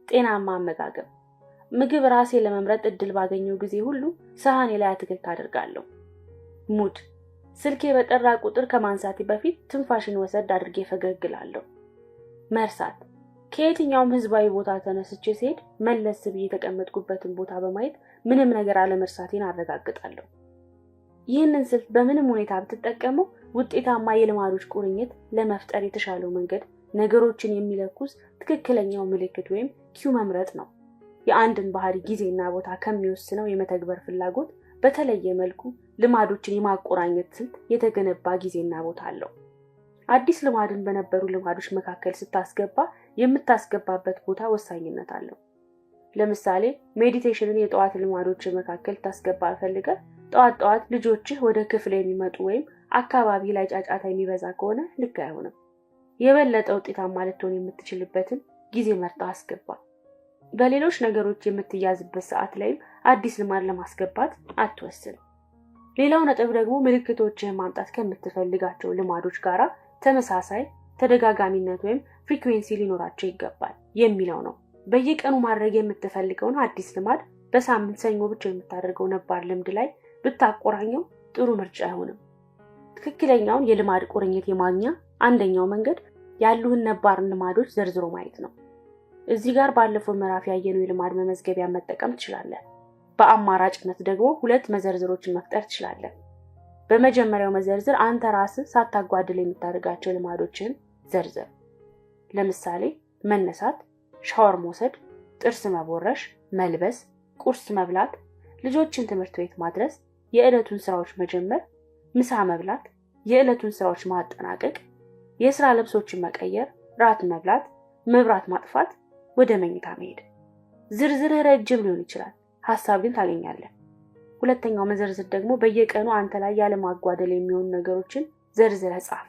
[SPEAKER 1] ጤናማ አመጋገብ ምግብ ራሴ ለመምረጥ እድል ባገኘው ጊዜ ሁሉ ሳህኔ ላይ አትክልት አደርጋለሁ። ሙድ ስልኬ በጠራ ቁጥር ከማንሳቴ በፊት ትንፋሽን ወሰድ አድርጌ ፈገግ እላለሁ። መርሳት ከየትኛውም ህዝባዊ ቦታ ተነስቼ ሲሄድ መለስ ብዬ የተቀመጥኩበትን ቦታ በማየት ምንም ነገር አለመርሳቴን አረጋግጣለሁ። ይህንን ስልት በምንም ሁኔታ ብትጠቀመው ውጤታማ የልማዶች ቁርኝት ለመፍጠር የተሻለው መንገድ ነገሮችን የሚለኩስ ትክክለኛው ምልክት ወይም ኪው መምረጥ ነው። የአንድን ባህሪ ጊዜና ቦታ ከሚወስነው የመተግበር ፍላጎት በተለየ መልኩ ልማዶችን የማቆራኘት ስልት የተገነባ ጊዜና ቦታ አለው። አዲስ ልማድን በነበሩ ልማዶች መካከል ስታስገባ የምታስገባበት ቦታ ወሳኝነት አለው። ለምሳሌ ሜዲቴሽንን የጠዋት ልማዶች መካከል ታስገባ ፈልገህ ጠዋት ልጆችህ ወደ ክፍል የሚመጡ ወይም አካባቢ ላይ ጫጫታ የሚበዛ ከሆነ ልክ አይሆንም። የበለጠ ውጤታማ ልትሆን የምትችልበትን ጊዜ መርጠህ አስገባ። በሌሎች ነገሮች የምትያዝበት ሰዓት ላይም አዲስ ልማድ ለማስገባት አትወስን። ሌላው ነጥብ ደግሞ ምልክቶችህን ማምጣት ከምትፈልጋቸው ልማዶች ጋራ ተመሳሳይ ተደጋጋሚነት ወይም ፍሪኩዌንሲ ሊኖራቸው ይገባል የሚለው ነው። በየቀኑ ማድረግ የምትፈልገውን አዲስ ልማድ በሳምንት ሰኞ ብቻ የምታደርገው ነባር ልምድ ላይ ብታቆራኘው ጥሩ ምርጫ አይሆንም። ትክክለኛውን የልማድ ቁርኝት የማግኛ አንደኛው መንገድ ያሉህን ነባር ልማዶች ዘርዝሮ ማየት ነው። እዚህ ጋር ባለፈው ምዕራፍ ያየነው የልማድ መመዝገቢያ መጠቀም ትችላለህ። በአማራጭነት ደግሞ 2 መዘርዝሮችን መፍጠር ትችላለህ። በመጀመሪያው መዘርዝር አንተ ራስህ ሳታጓድል የምታደርጋቸው ልማዶችን ዘርዝር። ለምሳሌ መነሳት፣ ሻወር መውሰድ፣ ጥርስ መቦረሽ፣ መልበስ፣ ቁርስ መብላት፣ ልጆችን ትምህርት ቤት ማድረስ፣ የዕለቱን ስራዎች መጀመር፣ ምሳ መብላት፣ የዕለቱን ስራዎች ማጠናቀቅ፣ የሥራ ልብሶችን መቀየር፣ ራት መብላት፣ መብራት ማጥፋት፣ ወደ መኝታ መሄድ። ዝርዝርህ ረጅም ሊሆን ይችላል፣ ሐሳብ ግን ታገኛለህ። ሁለተኛው መዘርዝር ደግሞ በየቀኑ አንተ ላይ ያለ ማጓደል የሚሆኑ ነገሮችን ዘርዝረህ ጻፍ።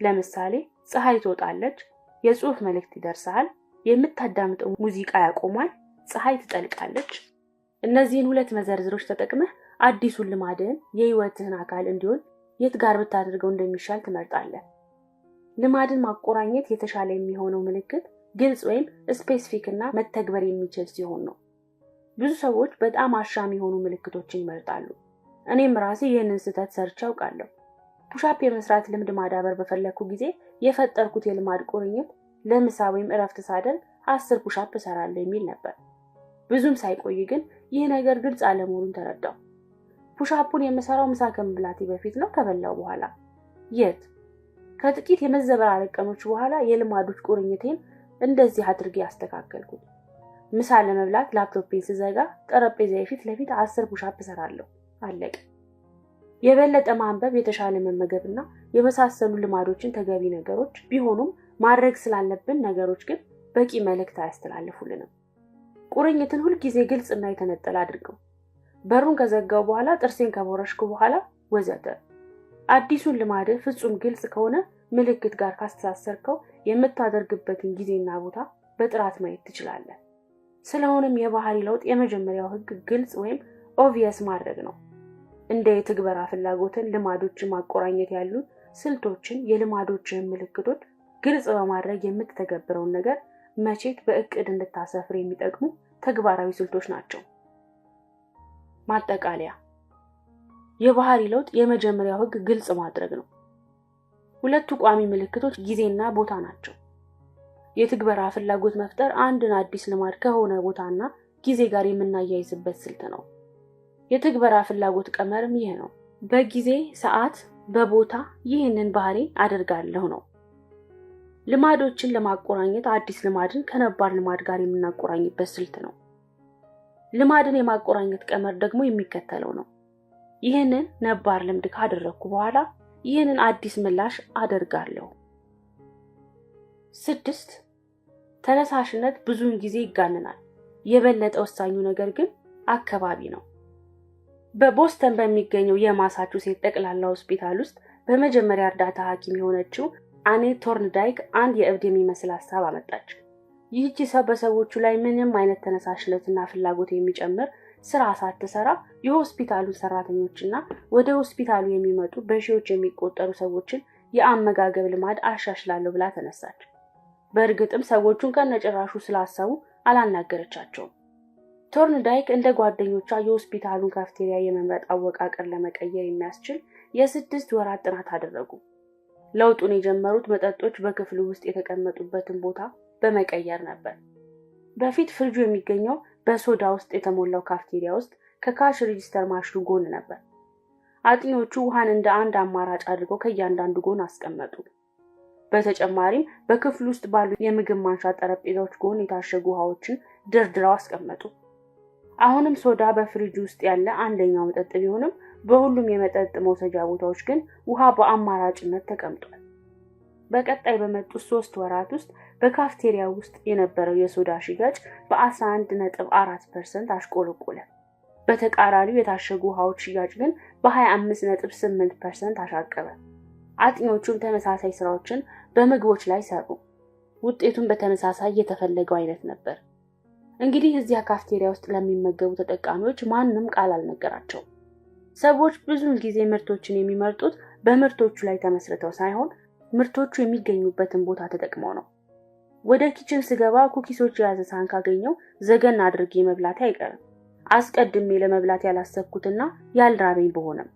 [SPEAKER 1] ለምሳሌ ፀሐይ ትወጣለች፣ የጽሑፍ መልእክት ይደርሳል፣ የምታዳምጠው ሙዚቃ ያቆማል፣ ፀሐይ ትጠልቃለች። እነዚህን 2 መዘርዝሮች ተጠቅመህ አዲሱን ልማድህን የህይወትህን አካል እንዲሆን የት ጋር ብታደርገው እንደሚሻል ትመርጣለህ። ልማድን ማቆራኘት የተሻለ የሚሆነው ምልክት ግልጽ ወይም ስፔሲፊክ እና መተግበር የሚችል ሲሆን ነው። ብዙ ሰዎች በጣም አሻሚ የሆኑ ምልክቶችን ይመርጣሉ። እኔም ራሴ ይህንን ስህተት ሰርቼ አውቃለሁ። ፑሻፕ የመስራት ልምድ ማዳበር በፈለኩ ጊዜ የፈጠርኩት የልማድ ቁርኝት ለምሳ ወይም እረፍት ሳደርግ 10 ፑሻፕ እሰራለሁ የሚል ነበር። ብዙም ሳይቆይ ግን ይህ ነገር ግልጽ አለመሆኑን ተረዳው። ፑሻፑን የምሰራው ምሳ ከመብላቴ በፊት ነው ከበላው በኋላ? የት? ከጥቂት የመዘበራረቅ ቀኖች በኋላ የልማዶች ቁርኝቴን እንደዚህ አድርጌ ያስተካከልኩት። ምሳ ለመብላት ላፕቶፔን ስዘጋ ጠረጴዛዬ ፊት ለፊት 10 ፑሻፕ እሰራለሁ። አለቀ። የበለጠ ማንበብ፣ የተሻለ መመገብና የመሳሰሉ ልማዶችን ተገቢ ነገሮች ቢሆኑም ማድረግ ስላለብን ነገሮች ግን በቂ መልእክት አያስተላልፉልንም። ቁርኝትን ሁል ጊዜ ግልጽና የተነጠለ አድርገው። በሩን ከዘጋው በኋላ ጥርሴን ከቦረሽኩ በኋላ ወዘተ። አዲሱን ልማድ ፍጹም ግልጽ ከሆነ ምልክት ጋር ካስተሳሰርከው የምታደርግበትን ጊዜና ቦታ በጥራት ማየት ትችላለህ። ስለሆነም የባህሪ ለውጥ የመጀመሪያው ህግ ግልጽ ወይም ኦብቪየስ ማድረግ ነው። እንደ የትግበራ ፍላጎትን ልማዶችን ማቆራኘት ያሉ ስልቶችን የልማዶችን ምልክቶች ግልጽ በማድረግ የምትተገብረውን ነገር መቼት በእቅድ እንድታሰፍር የሚጠቅሙ ተግባራዊ ስልቶች ናቸው። ማጠቃለያ፣ የባህሪ ለውጥ የመጀመሪያው ህግ ግልጽ ማድረግ ነው። 2 ቋሚ ምልክቶች ጊዜና ቦታ ናቸው። የትግበራ ፍላጎት መፍጠር አንድን አዲስ ልማድ ከሆነ ቦታና ጊዜ ጋር የምናያይዝበት ስልት ነው። የትግበራ ፍላጎት ቀመርም ይሄ ነው። በጊዜ ሰዓት፣ በቦታ ይህንን ባህሪ አደርጋለሁ ነው። ልማዶችን ለማቆራኘት አዲስ ልማድን ከነባር ልማድ ጋር የምናቆራኝበት ስልት ነው። ልማድን የማቆራኘት ቀመር ደግሞ የሚከተለው ነው። ይህንን ነባር ልምድ ካደረኩ በኋላ ይህንን አዲስ ምላሽ አደርጋለሁ። 6. ተነሳሽነት ብዙውን ጊዜ ይጋነናል። የበለጠ ወሳኙ ነገር ግን አካባቢ ነው። በቦስተን በሚገኘው የማሳቹሴት ጠቅላላ ሆስፒታል ውስጥ በመጀመሪያ እርዳታ ሐኪም የሆነችው አኔ ቶርንዳይክ አንድ የእብድ የሚመስል ሐሳብ አመጣች። ይህቺ ሰው በሰዎቹ ላይ ምንም አይነት ተነሳሽነትና ፍላጎት የሚጨምር ስራ ሳትሰራ የሆስፒታሉን ሰራተኞችና ወደ ሆስፒታሉ የሚመጡ በሺዎች የሚቆጠሩ ሰዎችን የአመጋገብ ልማድ አሻሽላለሁ ብላ ተነሳች። በእርግጥም ሰዎቹን ከነጭራሹ ስላሰቡ አላናገረቻቸውም። ቶርንዳይክ እንደ ጓደኞቿ የሆስፒታሉን ካፍቴሪያ የመምረጥ አወቃቀር ለመቀየር የሚያስችል የ6 ወራት ጥናት አደረጉ። ለውጡን የጀመሩት መጠጦች በክፍሉ ውስጥ የተቀመጡበትን ቦታ በመቀየር ነበር። በፊት ፍሪጁ የሚገኘው በሶዳ ውስጥ የተሞላው ካፍቴሪያ ውስጥ ከካሽ ሬጂስተር ማሽኑ ጎን ነበር። አጥኚዎቹ ውሃን እንደ አንድ አማራጭ አድርገው ከእያንዳንዱ ጎን አስቀመጡ። በተጨማሪም በክፍሉ ውስጥ ባሉ የምግብ ማንሻ ጠረጴዛዎች ጎን የታሸጉ ውሃዎችን ድርድረው አስቀመጡ። አሁንም ሶዳ በፍሪጅ ውስጥ ያለ አንደኛው መጠጥ ቢሆንም በሁሉም የመጠጥ መውሰጃ ቦታዎች ግን ውሃ በአማራጭነት ተቀምጧል። በቀጣይ በመጡት 3 ወራት ውስጥ በካፍቴሪያ ውስጥ የነበረው የሶዳ ሽያጭ በ11.4% አሽቆለቆለ። በተቃራኒው የታሸጉ ውሃዎች ሽያጭ ግን በ25.8% አሻቀበ። አጥኚዎቹም ተመሳሳይ ስራዎችን በምግቦች ላይ ሰሩ። ውጤቱም በተመሳሳይ የተፈለገው አይነት ነበር። እንግዲህ እዚያ ካፍቴሪያ ውስጥ ለሚመገቡ ተጠቃሚዎች ማንም ቃል አልነገራቸውም። ሰዎች ብዙውን ጊዜ ምርቶችን የሚመርጡት በምርቶቹ ላይ ተመስርተው ሳይሆን ምርቶቹ የሚገኙበትን ቦታ ተጠቅመው ነው። ወደ ኪችን ስገባ ኩኪሶች የያዘ ሳህን ካገኘው ዘገን አድርጌ መብላቴ አይቀርም። አስቀድሜ ለመብላት ያላሰብኩትና ያልራበኝ በሆነም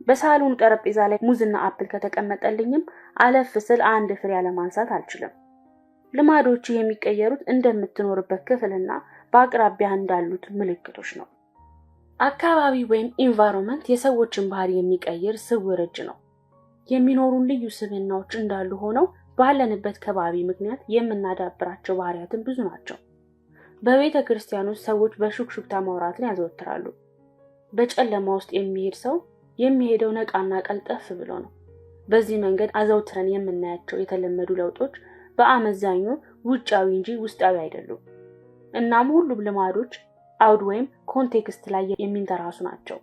[SPEAKER 1] በሳሎኑ ጠረጴዛ ላይ ሙዝና አፕል ከተቀመጠልኝም አለፍ ስል አንድ ፍሬ ያለማንሳት አልችልም። ልማዶቹ የሚቀየሩት እንደምትኖርበት ክፍልና በአቅራቢያ እንዳሉት ምልክቶች ነው። አካባቢ ወይም ኢንቫይሮንመንት የሰዎችን ባህሪ የሚቀይር ስውር እጅ ነው። የሚኖሩን ልዩ ስብዕናዎች እንዳሉ ሆነው ባለንበት ከባቢ ምክንያት የምናዳብራቸው ባህሪያትን ብዙ ናቸው። በቤተ ክርስቲያን ውስጥ ሰዎች በሹክሹክታ ማውራትን ያዘወትራሉ። በጨለማ ውስጥ የሚሄድ ሰው የሚሄደው ነቃና ቀልጠፍ ብሎ ነው። በዚህ መንገድ አዘውትረን የምናያቸው የተለመዱ ለውጦች በአመዛኙ ውጫዊ እንጂ ውስጣዊ አይደሉም። እናም ሁሉም ልማዶች አውድ ወይም ኮንቴክስት ላይ የሚንተራሱ ናቸው።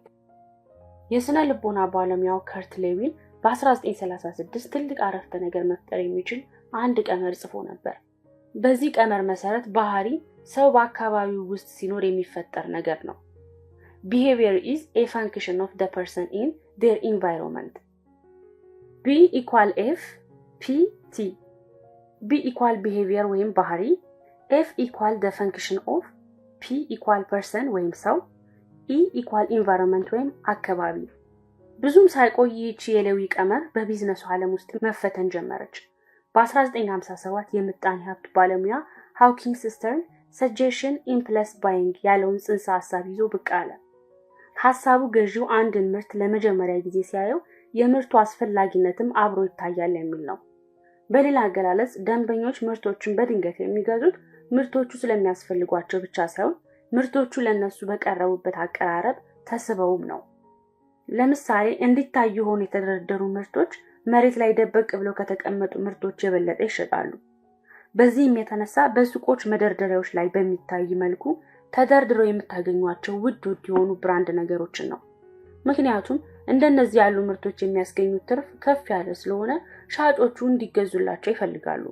[SPEAKER 1] የስነ ልቦና ባለሙያው ከርት ሌዊን በ1936 ትልቅ አረፍተ ነገር መፍጠር የሚችል አንድ ቀመር ጽፎ ነበር። በዚህ ቀመር መሰረት ባህሪ ሰው በአካባቢው ውስጥ ሲኖር የሚፈጠር ነገር ነው። Behavior is a function of the person in their environment. B equal F P T. B equal behavior ወይም ባህሪ፣ F equal the function of፣ P equal person ወይም ሰው፣ E equal environment ወይም አካባቢ። ብዙም ሳይቆይ ይህች የሌዊ ቀመር በቢዝነሱ ዓለም ውስጥ መፈተን ጀመረች። በ1957 የምጣኔ ሀብት ባለሙያ ሃውኪንስ ስተርን ሰጀሽን ኢምፕለስ ባይንግ ያለውን ጽንሰ ሐሳብ ይዞ ብቅ አለ። ሐሳቡ ገዢው አንድን ምርት ለመጀመሪያ ጊዜ ሲያየው የምርቱ አስፈላጊነትም አብሮ ይታያል የሚል ነው። በሌላ አገላለጽ ደንበኞች ምርቶችን በድንገት የሚገዙት ምርቶቹ ስለሚያስፈልጓቸው ብቻ ሳይሆን ምርቶቹ ለነሱ በቀረቡበት አቀራረብ ተስበውም ነው። ለምሳሌ እንዲታዩ ሆነው የተደረደሩ ምርቶች መሬት ላይ ደበቅ ብለው ከተቀመጡ ምርቶች የበለጠ ይሸጣሉ። በዚህም የተነሳ በሱቆች መደርደሪያዎች ላይ በሚታይ መልኩ ተደርድረው የምታገኟቸው ውድ የሆኑ ብራንድ ነገሮችን ነው። ምክንያቱም እንደነዚህ ያሉ ምርቶች የሚያስገኙት ትርፍ ከፍ ያለ ስለሆነ ሻጮቹ እንዲገዙላቸው ይፈልጋሉ።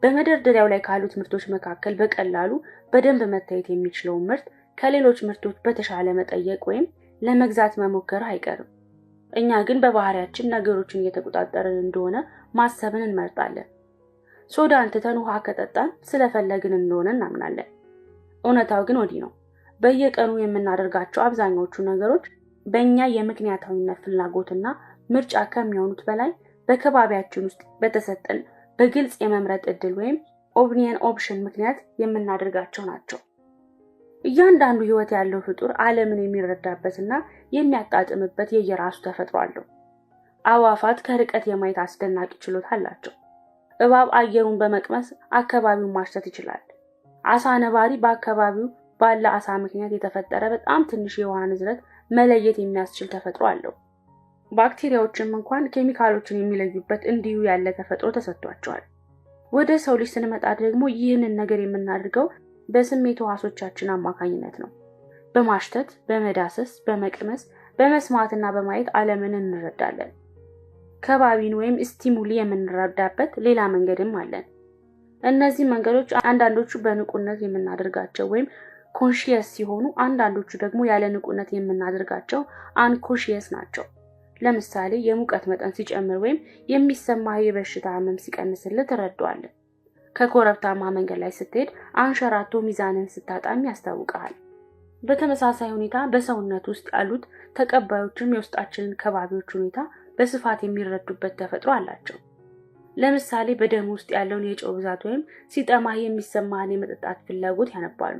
[SPEAKER 1] በመደርደሪያው ላይ ካሉት ምርቶች መካከል በቀላሉ በደንብ መታየት የሚችለው ምርት ከሌሎች ምርቶች በተሻለ መጠየቅ ወይም ለመግዛት መሞከር አይቀርም። እኛ ግን በባህሪያችን ነገሮችን እየተቆጣጠርን እንደሆነ ማሰብን እንመርጣለን። ሶዳን ትተን ውሃ ከጠጣን ስለፈለግን እንደሆነ እናምናለን። እውነታው ግን ወዲህ ነው። በየቀኑ የምናደርጋቸው አብዛኞቹ ነገሮች በእኛ የምክንያታዊነት ፍላጎትና ምርጫ ከሚሆኑት በላይ በከባቢያችን ውስጥ በተሰጠን በግልጽ የመምረጥ ዕድል ወይም ኦፕሽን ምክንያት የምናደርጋቸው ናቸው። እያንዳንዱ ህይወት ያለው ፍጡር ዓለምን የሚረዳበትና የሚያጣጥምበት የየራሱ ተፈጥሮ አለው። አዋፋት ከርቀት የማየት አስደናቂ ችሎታ አላቸው። እባብ አየሩን በመቅመስ አካባቢውን ማሽተት ይችላል። አሳ ነባሪ በአካባቢው ባለ አሳ ምክንያት የተፈጠረ በጣም ትንሽ የውሃ ንዝረት መለየት የሚያስችል ተፈጥሮ አለው። ባክቴሪያዎችም እንኳን ኬሚካሎችን የሚለዩበት እንዲሁ ያለ ተፈጥሮ ተሰጥቷቸዋል። ወደ ሰው ልጅ ስንመጣ ደግሞ ይህንን ነገር የምናደርገው በስሜት ሕዋሶቻችን አማካኝነት ነው። በማሽተት፣ በመዳሰስ፣ በመቅመስ፣ በመስማትና በማየት ዓለምን እንረዳለን። ከባቢን ወይም ስቲሙሊ የምንረዳበት ሌላ መንገድም አለን። እነዚህ መንገዶች አንዳንዶቹ በንቁነት የምናደርጋቸው ወይም ኮንሺየስ ሲሆኑ፣ አንዳንዶቹ ደግሞ ያለ ንቁነት የምናደርጋቸው አንኮንሺየስ ናቸው። ለምሳሌ የሙቀት መጠን ሲጨምር ወይም የሚሰማህ የበሽታ ህመም ሲቀንስልህ ትረዳዋለህ። ከኮረብታማ መንገድ ላይ ስትሄድ አንሸራቶ ሚዛንን ስታጣም ያስታውቃል። በተመሳሳይ ሁኔታ በሰውነት ውስጥ ያሉት ተቀባዮችም የውስጣችንን ከባቢዎች ሁኔታ በስፋት የሚረዱበት ተፈጥሮ አላቸው። ለምሳሌ በደም ውስጥ ያለውን የጨው ብዛት ወይም ሲጠማህ የሚሰማህን የመጠጣት ፍላጎት ያነባሉ።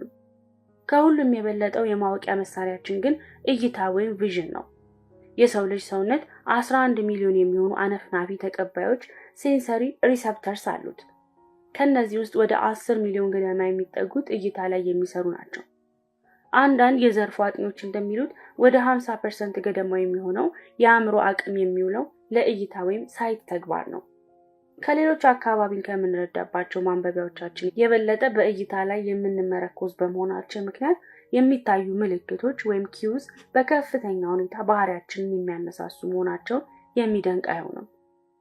[SPEAKER 1] ከሁሉም የበለጠው የማወቂያ መሳሪያችን ግን እይታ ወይም ቪዥን ነው። የሰው ልጅ ሰውነት 11 ሚሊዮን የሚሆኑ አነፍናፊ ተቀባዮች ሴንሰሪ ሪሰፕተርስ አሉት። ከነዚህ ውስጥ ወደ 10 ሚሊዮን ገደማ የሚጠጉት እይታ ላይ የሚሰሩ ናቸው። አንዳንድ የዘርፉ አጥኚዎች እንደሚሉት ወደ 50% ገደማ የሚሆነው የአእምሮ አቅም የሚውለው ለእይታ ወይም ሳይት ተግባር ነው። ከሌሎች አካባቢን ከምንረዳባቸው ማንበቢያዎቻችን የበለጠ በእይታ ላይ የምንመረኮዝ በመሆናችን ምክንያት የሚታዩ ምልክቶች ወይም ኪውስ በከፍተኛ ሁኔታ ባህሪያችንን የሚያነሳሱ መሆናቸው የሚደንቅ አይሆንም።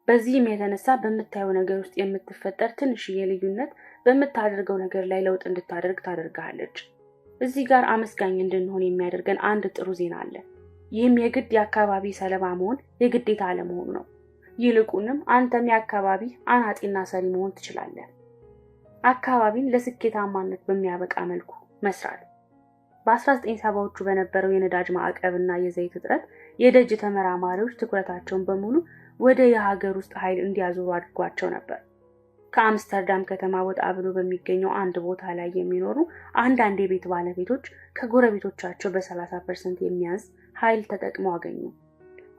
[SPEAKER 1] በዚህም የተነሳ በምታየው ነገር ውስጥ የምትፈጠር ትንሽዬ ልዩነት በምታደርገው ነገር ላይ ለውጥ እንድታደርግ ታደርጋለች። እዚህ ጋር አመስጋኝ እንድንሆን የሚያደርገን አንድ ጥሩ ዜና አለ። ይህም የግድ የአካባቢ ሰለባ መሆን የግዴታ አለመሆኑ ነው። ይልቁንም አንተም የአካባቢ አናጢና ሰሪ መሆን ትችላለህ። አካባቢን ለስኬታማነት በሚያበቃ መልኩ መስራት። በ1970ዎቹ በነበረው የነዳጅ ማዕቀብና የዘይት እጥረት የደጅ ተመራማሪዎች ትኩረታቸውን በሙሉ ወደ የሀገር ውስጥ ኃይል እንዲያዞሩ አድርጓቸው ነበር። ከአምስተርዳም ከተማ ወጣ ብሎ በሚገኘው አንድ ቦታ ላይ የሚኖሩ አንዳንድ የቤት ባለቤቶች ከጎረቤቶቻቸው በ30% የሚያንስ ኃይል ተጠቅመው አገኙ።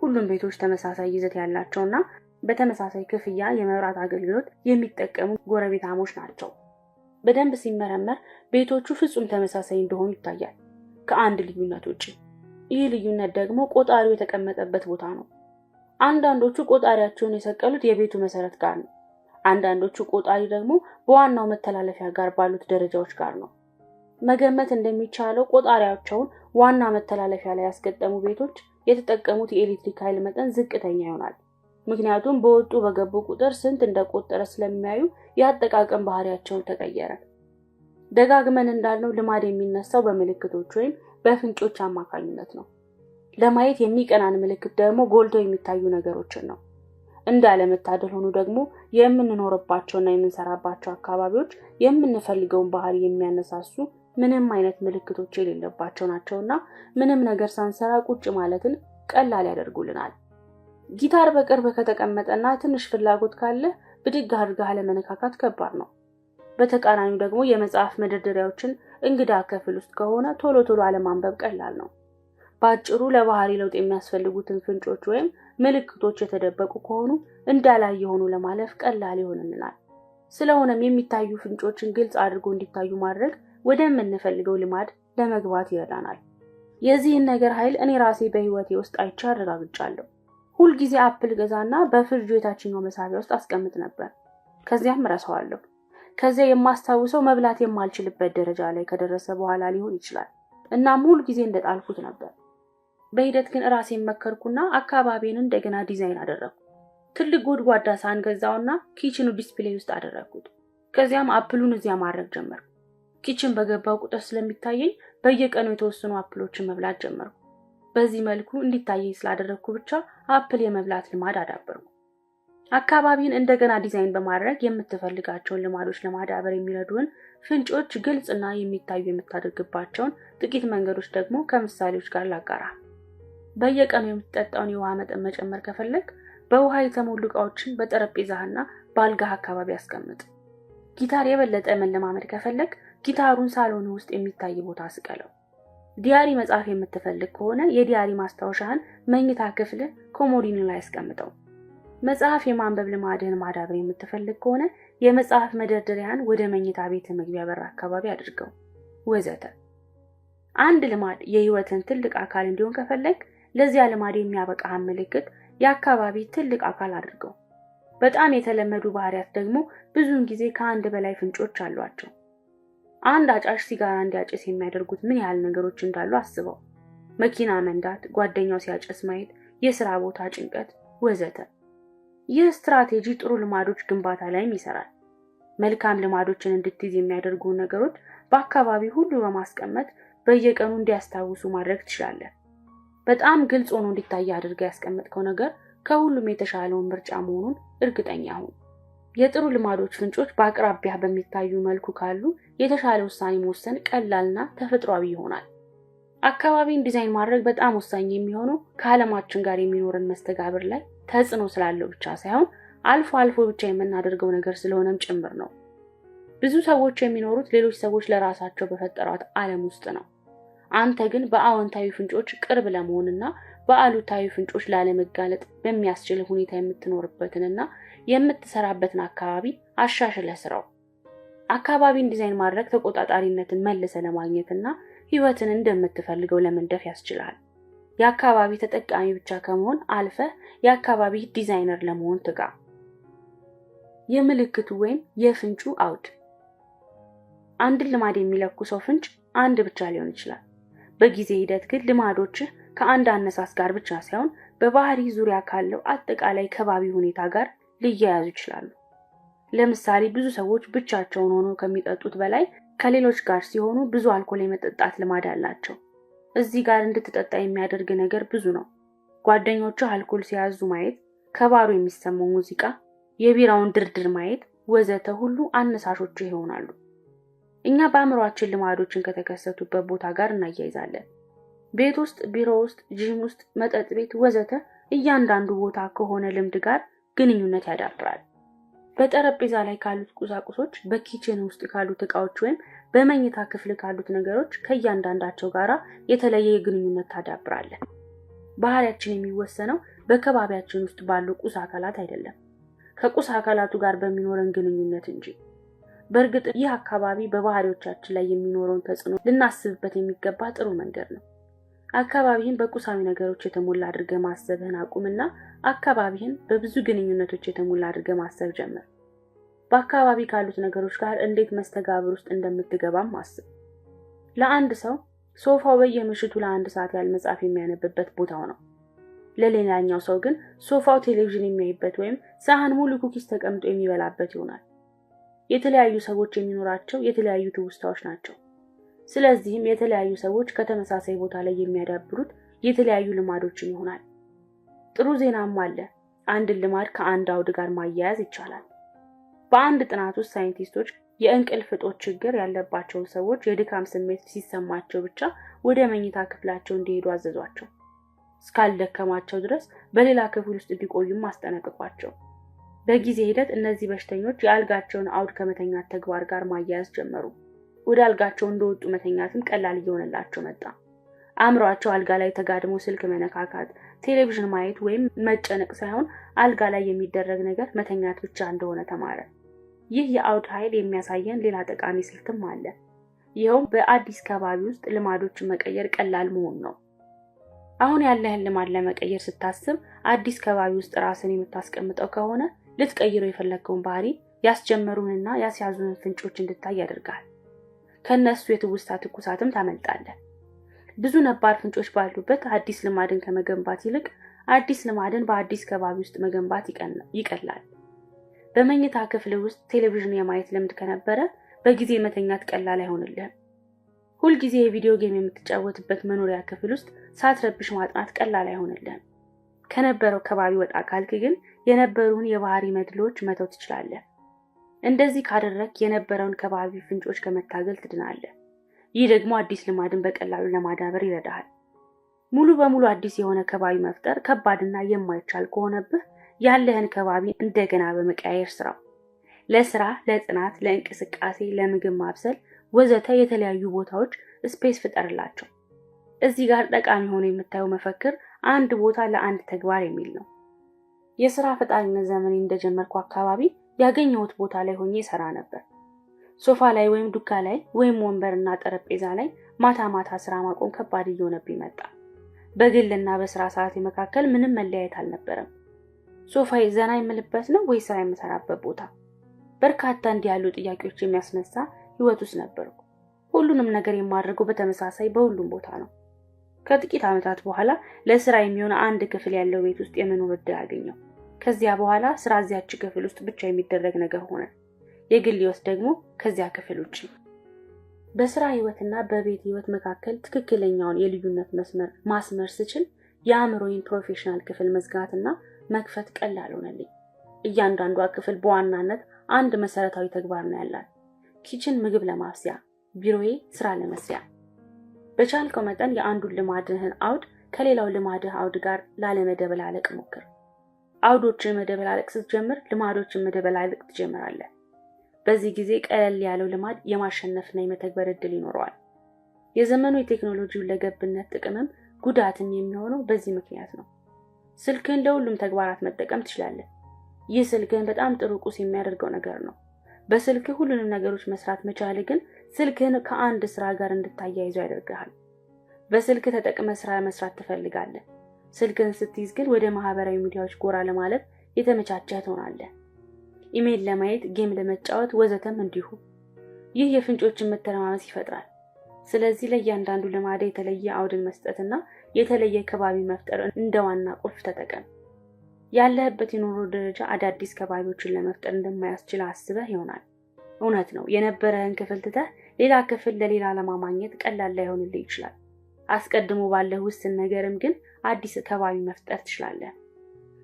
[SPEAKER 1] ሁሉም ቤቶች ተመሳሳይ ይዘት ያላቸውና በተመሳሳይ ክፍያ የመብራት አገልግሎት የሚጠቀሙ ጎረቤታሞች ናቸው። በደንብ ሲመረመር ቤቶቹ ፍጹም ተመሳሳይ እንደሆኑ ይታያል፣ ከአንድ ልዩነት ውጪ። ይህ ልዩነት ደግሞ ቆጣሪው የተቀመጠበት ቦታ ነው። አንዳንዶቹ ቆጣሪያቸውን የሰቀሉት የቤቱ መሰረት ጋር ነው። አንዳንዶቹ ቆጣሪ ደግሞ በዋናው መተላለፊያ ጋር ባሉት ደረጃዎች ጋር ነው። መገመት እንደሚቻለው ቆጣሪያቸውን ዋና መተላለፊያ ላይ ያስገጠሙ ቤቶች የተጠቀሙት የኤሌክትሪክ ኃይል መጠን ዝቅተኛ ይሆናል። ምክንያቱም በወጡ በገቡ ቁጥር ስንት እንደቆጠረ ስለሚያዩ የአጠቃቀም ባህሪያቸውን ተቀየረ። ደጋግመን እንዳልነው ልማድ የሚነሳው በምልክቶች ወይም በፍንጮች አማካኝነት ነው። ለማየት የሚቀናን ምልክት ደግሞ ጎልቶ የሚታዩ ነገሮችን ነው። እንዳለመታደል ሆኖ ደግሞ የምንኖርባቸውና የምንሰራባቸው አካባቢዎች የምንፈልገውን ባህሪ የሚያነሳሱ ምንም አይነት ምልክቶች የሌለባቸው ናቸውና ምንም ነገር ሳንሰራ ቁጭ ማለትን ቀላል ያደርጉልናል። ጊታር በቅርብ ከተቀመጠና ትንሽ ፍላጎት ካለ ብድግ አድርገህ ለመነካካት ከባድ ነው። በተቃራኒው ደግሞ የመጽሐፍ መደርደሪያዎችን እንግዳ ክፍል ውስጥ ከሆነ ቶሎ ቶሎ አለማንበብ ቀላል ነው። ባጭሩ ለባህሪ ለውጥ የሚያስፈልጉትን ፍንጮች ወይም ምልክቶች የተደበቁ ከሆኑ እንዳላየ ሆኖ ለማለፍ ቀላል ይሆንልናል። ስለሆነም የሚታዩ ፍንጮችን ግልጽ አድርጎ እንዲታዩ ማድረግ ወደምንፈልገው ልማድ ለመግባት ይረዳናል። የዚህን ነገር ኃይል እኔ ራሴ በህይወቴ ውስጥ አይቼ አረጋግጫለሁ። ሁል ጊዜ አፕል ገዛና በፍሪጁ የታችኛው መሳቢያ ውስጥ አስቀምጥ ነበር። ከዚያም ረሳዋለሁ። ከዚያ የማስታውሰው መብላት የማልችልበት ደረጃ ላይ ከደረሰ በኋላ ሊሆን ይችላል። እናም ሁል ጊዜ እንደጣልኩት ነበር። በሂደት ግን ራሴን መከርኩና አካባቢን እንደገና ዲዛይን አደረኩ። ትልቅ ጎድጓዳ ሳህን ገዛውና ኪችኑ ዲስፕሌይ ውስጥ አደረኩት። ከዚያም አፕሉን እዚያ ማድረግ ጀመርኩ። ኪችን በገባው ቁጥር ስለሚታየኝ በየቀኑ የተወሰኑ አፕሎችን መብላት ጀመርኩ። በዚህ መልኩ እንዲታየኝ ስላደረኩ ብቻ አፕል የመብላት ልማድ አዳበርኩ። አካባቢን እንደገና ዲዛይን በማድረግ የምትፈልጋቸውን ልማዶች ለማዳበር የሚረዱን ፍንጮች ግልጽና የሚታዩ የምታደርግባቸውን ጥቂት መንገዶች ደግሞ ከምሳሌዎች ጋር ላጋራ። በየቀኑ የምትጠጣውን የውሃ መጠን መጨመር ከፈለግ በውሃ የተሞሉ ዕቃዎችን በጠረጴዛህና በአልጋህ አካባቢ አስቀምጥ። ጊታር የበለጠ መለማመድ ከፈለግ ጊታሩን ሳሎን ውስጥ የሚታይ ቦታ ስቀለው። ዲያሪ መጻፍ የምትፈልግ ከሆነ የዲያሪ ማስታወሻህን መኝታ ክፍል ኮሞዲኖ ላይ አስቀምጠው። መጽሐፍ የማንበብ ልማድህን ማዳበር የምትፈልግ ከሆነ የመጽሐፍ መደርደሪያን ወደ መኝታ ቤት መግቢያ በር አካባቢ አድርገው ወዘተ። አንድ ልማድ የህይወትን ትልቅ አካል እንዲሆን ከፈለግ ለዚያ ልማድ የሚያበቃህን ምልክት የአካባቢ ትልቅ አካል አድርገው። በጣም የተለመዱ ባህሪያት ደግሞ ብዙውን ጊዜ ከአንድ በላይ ፍንጮች አሏቸው። አንድ አጫሽ ሲጋራ እንዲያጨስ የሚያደርጉት ምን ያህል ነገሮች እንዳሉ አስበው። መኪና መንዳት፣ ጓደኛው ሲያጨስ ማየት፣ የሥራ ቦታ ጭንቀት ወዘተ። ይህ ስትራቴጂ ጥሩ ልማዶች ግንባታ ላይም ይሰራል። መልካም ልማዶችን እንድትይዝ የሚያደርጉ ነገሮች በአካባቢ ሁሉ በማስቀመጥ በየቀኑ እንዲያስታውሱ ማድረግ ትችላለህ። በጣም ግልጽ ሆኖ እንዲታይ አድርገህ ያስቀመጥከው ነገር ከሁሉም የተሻለውን ምርጫ መሆኑን እርግጠኛ ሁን። የጥሩ ልማዶች ፍንጮች በአቅራቢያ በሚታዩ መልኩ ካሉ የተሻለ ውሳኔ መወሰን ቀላልና ተፈጥሯዊ ይሆናል። አካባቢን ዲዛይን ማድረግ በጣም ወሳኝ የሚሆነው ከዓለማችን ጋር የሚኖርን መስተጋብር ላይ ተጽዕኖ ስላለው ብቻ ሳይሆን አልፎ አልፎ ብቻ የምናደርገው ነገር ስለሆነም ጭምር ነው። ብዙ ሰዎች የሚኖሩት ሌሎች ሰዎች ለራሳቸው በፈጠሯት ዓለም ውስጥ ነው። አንተ ግን በአዎንታዊ ፍንጮች ቅርብ ለመሆንና በአሉታዊ ፍንጮች ላለመጋለጥ በሚያስችል ሁኔታ የምትኖርበትንና የምትሰራበትን አካባቢ አሻሽለህ ስራው። አካባቢን ዲዛይን ማድረግ ተቆጣጣሪነትን መልሰ ለማግኘትና ህይወትን እንደምትፈልገው ለመንደፍ ያስችላል። የአካባቢ ተጠቃሚ ብቻ ከመሆን አልፈ የአካባቢ ዲዛይነር ለመሆን ትጋ። የምልክቱ ወይም የፍንጩ አውድ አንድ ልማድ የሚለኩሰው ፍንጭ አንድ ብቻ ሊሆን ይችላል። በጊዜ ሂደት ግን ልማዶችህ ከአንድ አነሳስ ጋር ብቻ ሳይሆን በባህሪ ዙሪያ ካለው አጠቃላይ ከባቢ ሁኔታ ጋር ሊያያዙ ይችላሉ። ለምሳሌ ብዙ ሰዎች ብቻቸውን ሆነው ከሚጠጡት በላይ ከሌሎች ጋር ሲሆኑ ብዙ አልኮል የመጠጣት ልማድ አላቸው። እዚህ ጋር እንድትጠጣ የሚያደርግ ነገር ብዙ ነው። ጓደኞቹ አልኮል ሲያዙ ማየት፣ ከባሩ የሚሰማው ሙዚቃ፣ የቢራውን ድርድር ማየት ወዘተ ሁሉ አነሳሾቹ ይሆናሉ። እኛ በአእምሮአችን ልማዶችን ከተከሰቱበት ቦታ ጋር እናያይዛለን። ቤት ውስጥ፣ ቢሮ ውስጥ፣ ጂም ውስጥ፣ መጠጥ ቤት ወዘተ እያንዳንዱ ቦታ ከሆነ ልምድ ጋር ግንኙነት ያዳብራል። በጠረጴዛ ላይ ካሉት ቁሳቁሶች፣ በኪችን ውስጥ ካሉት ዕቃዎች ወይም በመኝታ ክፍል ካሉት ነገሮች ከእያንዳንዳቸው ጋር የተለየ ግንኙነት ታዳብራለህ። ባህሪያችን የሚወሰነው በከባቢያችን ውስጥ ባሉ ቁስ አካላት አይደለም፣ ከቁስ አካላቱ ጋር በሚኖረን ግንኙነት እንጂ። በእርግጥ ይህ አካባቢ በባህሪዎቻችን ላይ የሚኖረውን ተጽዕኖ ልናስብበት የሚገባ ጥሩ መንገድ ነው። አካባቢህን በቁሳዊ ነገሮች የተሞላ አድርገህ ማሰብህን አቁምና አካባቢህን በብዙ ግንኙነቶች የተሞላ አድርገህ ማሰብ ጀምር። በአካባቢ ካሉት ነገሮች ጋር እንዴት መስተጋብር ውስጥ እንደምትገባም አስብ። ለአንድ ሰው ሶፋው በየምሽቱ ለአንድ ሰዓት ያህል መጽሐፍ የሚያነብበት ቦታው ነው። ለሌላኛው ሰው ግን ሶፋው ቴሌቪዥን የሚያይበት ወይም ሳህን ሙሉ ኩኪስ ተቀምጦ የሚበላበት ይሆናል። የተለያዩ ሰዎች የሚኖራቸው የተለያዩ ትውስታዎች ናቸው። ስለዚህም የተለያዩ ሰዎች ከተመሳሳይ ቦታ ላይ የሚያዳብሩት የተለያዩ ልማዶችን ይሆናል። ጥሩ ዜናም አለ። አንድ ልማድ ከአንድ አውድ ጋር ማያያዝ ይቻላል። በአንድ ጥናት ውስጥ ሳይንቲስቶች የእንቅልፍ እጦት ችግር ያለባቸው ሰዎች የድካም ስሜት ሲሰማቸው ብቻ ወደ መኝታ ክፍላቸው እንዲሄዱ አዘዟቸው። እስካልደከማቸው ድረስ በሌላ ክፍል ውስጥ እንዲቆዩም አስጠነቅቋቸው። በጊዜ ሂደት እነዚህ በሽተኞች የአልጋቸውን አውድ ከመተኛት ተግባር ጋር ማያያዝ ጀመሩ። ወደ አልጋቸው እንደወጡ መተኛትም ቀላል እየሆነላቸው መጣ። አእምሯቸው አልጋ ላይ ተጋድሞ ስልክ መነካካት፣ ቴሌቪዥን ማየት ወይም መጨነቅ ሳይሆን አልጋ ላይ የሚደረግ ነገር መተኛት ብቻ እንደሆነ ተማረ። ይህ የአውድ ኃይል የሚያሳየን ሌላ ጠቃሚ ስልትም አለ። ይኸውም በአዲስ ከባቢ ውስጥ ልማዶችን መቀየር ቀላል መሆን ነው። አሁን ያለህን ልማድ ለመቀየር ስታስብ አዲስ ከባቢ ውስጥ ራስን የምታስቀምጠው ከሆነ ልትቀይረው የፈለግከውን ባህሪ ያስጀመሩንና ያስያዙን ፍንጮች እንድታይ ያደርጋል። ከነሱ የትውስታ ትኩሳትም ታመልጣለህ። ብዙ ነባር ፍንጮች ባሉበት አዲስ ልማድን ከመገንባት ይልቅ አዲስ ልማድን በአዲስ ከባቢ ውስጥ መገንባት ይቀላል። በመኝታ ክፍል ውስጥ ቴሌቪዥን የማየት ልምድ ከነበረ በጊዜ መተኛት ቀላል አይሆንልህም። ሁልጊዜ የቪዲዮ ጌም የምትጫወትበት መኖሪያ ክፍል ውስጥ ሳትረብሽ ማጥናት ቀላል አይሆንልህም። ከነበረው ከባቢ ወጣ ካልክ ግን የነበሩን የባህሪ መድሎች መተው ትችላለህ። እንደዚህ ካደረክ የነበረውን ከባቢ ፍንጮች ከመታገል ትድናለህ። ይህ ደግሞ አዲስ ልማድን በቀላሉ ለማዳበር ይረዳሃል። ሙሉ በሙሉ አዲስ የሆነ ከባቢ መፍጠር ከባድና የማይቻል ከሆነብህ ያለህን ከባቢ እንደገና በመቀያየር ስራው። ለስራ፣ ለጥናት፣ ለእንቅስቃሴ፣ ለምግብ ማብሰል ወዘተ የተለያዩ ቦታዎች ስፔስ ፍጠርላቸው። እዚህ ጋር ጠቃሚ ሆኖ የምታየው መፈክር አንድ ቦታ ለአንድ ተግባር የሚል ነው። የሥራ ፈጣሪነት ዘመኔ እንደጀመርኩ አካባቢ ያገኘሁት ቦታ ላይ ሆኜ ሰራ ነበር። ሶፋ ላይ ወይም ዱካ ላይ ወይም ወንበርና ጠረጴዛ ላይ ማታ ማታ ስራ ማቆም ከባድ እየሆነብኝ መጣ። በግልና በስራ ሰዓት መካከል ምንም መለያየት አልነበረም። ሶፋዬ ዘና የምልበት ነው ወይ ስራ የምሰራበት ቦታ? በርካታ እንዲህ ያሉ ጥያቄዎች የሚያስነሳ ህይወት ውስጥ ነበርኩ። ሁሉንም ነገር የማድረገው በተመሳሳይ በሁሉም ቦታ ነው። ከጥቂት ዓመታት በኋላ ለስራ የሚሆን አንድ ክፍል ያለው ቤት ውስጥ የመኖር ዕድል አገኘሁ። ከዚያ በኋላ ስራ እዚያች ክፍል ውስጥ ብቻ የሚደረግ ነገር ሆነ። የግል ህይወት ደግሞ ከዚያ ክፍል ውጪ። በስራ ህይወትና በቤት ህይወት መካከል ትክክለኛውን የልዩነት መስመር ማስመር ስችል የአእምሮዬን ፕሮፌሽናል ክፍል መዝጋትና መክፈት ቀላል ሆነልኝ። እያንዳንዷ ክፍል በዋናነት አንድ መሰረታዊ ተግባር ነው ያላት። ኪችን ምግብ ለማብሰያ፣ ቢሮዬ ስራ ለመስሪያ። በቻልከው መጠን የአንዱን ልማድህን አውድ ከሌላው ልማድህ አውድ ጋር ላለመደበላለቅ ሞክር። አውዶችን መደበላለቅ ስትጀምር ልማዶችን መደበላለቅ ትጀምራለህ። በዚህ ጊዜ ቀለል ያለው ልማድ የማሸነፍና የመተግበር ዕድል ይኖረዋል። የዘመኑ የቴክኖሎጂው ለገብነት ጥቅምም ጉዳትም የሚሆነው በዚህ ምክንያት ነው። ስልክህን ለሁሉም ተግባራት መጠቀም ትችላለህ። ይህ ስልክህን በጣም ጥሩ ቁስ የሚያደርገው ነገር ነው። በስልክ ሁሉንም ነገሮች መስራት መቻል ግን ስልክህን ከአንድ ስራ ጋር እንድታያይዘው ያደርጋል። በስልክ ተጠቅመህ ስራ መስራት ትፈልጋለህ። ስልክህን ስትይዝ ግን ወደ ማህበራዊ ሚዲያዎች ጎራ ለማለት የተመቻቸህ ትሆናለህ። ኢሜል ለማየት፣ ጌም ለመጫወት ወዘተም እንዲሁ። ይህ የፍንጮችን መተረማመስ ይፈጥራል። ስለዚህ ለእያንዳንዱ ልማድ የተለየ አውድን መስጠትና የተለየ ከባቢ መፍጠር እንደ ዋና ቁልፍ ተጠቀም። ያለህበት የኑሮ ደረጃ አዳዲስ ከባቢዎችን ለመፍጠር እንደማያስችል አስበህ ይሆናል። እውነት ነው። የነበረህን ክፍል ትተህ ሌላ ክፍል ለሌላ ለማግኘት ቀላል ላይሆንልህ ይችላል። አስቀድሞ ባለው ውስን ነገርም ግን አዲስ ከባቢ መፍጠር ትችላለህ።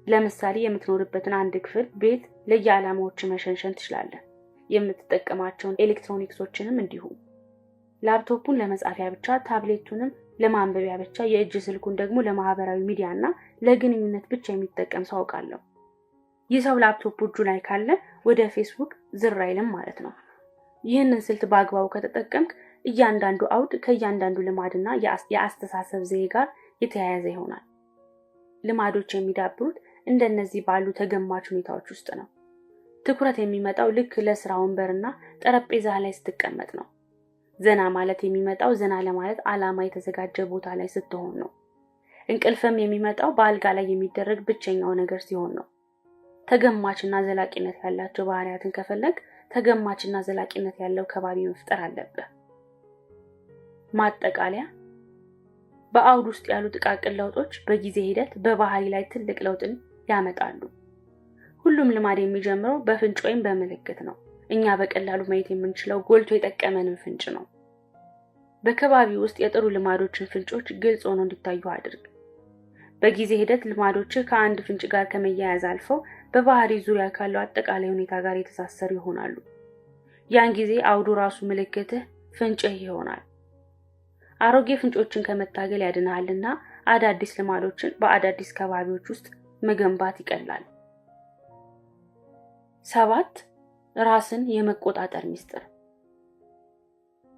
[SPEAKER 1] ለምሳሌ የምትኖርበትን አንድ ክፍል ቤት ለየዓላማዎች መሸንሸን ትችላለህ። የምትጠቀማቸውን ኤሌክትሮኒክሶችንም እንዲሁ። ላፕቶፑን ለመጻፊያ ብቻ፣ ታብሌቱንም ለማንበቢያ ብቻ፣ የእጅ ስልኩን ደግሞ ለማህበራዊ ሚዲያና ለግንኙነት ብቻ የሚጠቀም ሰው አውቃለሁ። ይህ ሰው ላፕቶፑ እጁ ላይ ካለ ወደ ፌስቡክ ዝር አይልም ማለት ነው። ይህንን ስልት በአግባቡ ከተጠቀምክ እያንዳንዱ አውድ ከእያንዳንዱ ልማድና የአስተሳሰብ ዘዬ ጋር የተያያዘ ይሆናል። ልማዶች የሚዳብሩት እንደነዚህ ባሉ ተገማች ሁኔታዎች ውስጥ ነው። ትኩረት የሚመጣው ልክ ለስራ ወንበርና ጠረጴዛ ላይ ስትቀመጥ ነው። ዘና ማለት የሚመጣው ዘና ለማለት ዓላማ የተዘጋጀ ቦታ ላይ ስትሆን ነው። እንቅልፍም የሚመጣው በአልጋ ላይ የሚደረግ ብቸኛው ነገር ሲሆን ነው። ተገማችና ዘላቂነት ያላቸው ባህሪያትን ከፈለግ ተገማችና ዘላቂነት ያለው ከባቢ መፍጠር አለብህ። ማጠቃለያ፣ በአውድ ውስጥ ያሉ ጥቃቅን ለውጦች በጊዜ ሂደት በባህሪ ላይ ትልቅ ለውጥን ያመጣሉ። ሁሉም ልማድ የሚጀምረው በፍንጭ ወይም በምልክት ነው። እኛ በቀላሉ ማየት የምንችለው ጎልቶ የጠቀመንን ፍንጭ ነው። በከባቢ ውስጥ የጥሩ ልማዶችን ፍንጮች ግልጽ ሆነው እንዲታዩ አድርግ። በጊዜ ሂደት ልማዶች ከአንድ ፍንጭ ጋር ከመያያዝ አልፈው በባህሪ ዙሪያ ካለው አጠቃላይ ሁኔታ ጋር የተሳሰሩ ይሆናሉ። ያን ጊዜ አውዱ ራሱ ምልክትህ ፍንጭህ ይሆናል። አሮጌ ፍንጮችን ከመታገል ያድናልና አዳዲስ ልማዶችን በአዳዲስ ከባቢዎች ውስጥ መገንባት ይቀላል። 7 ራስን የመቆጣጠር ሚስጥር።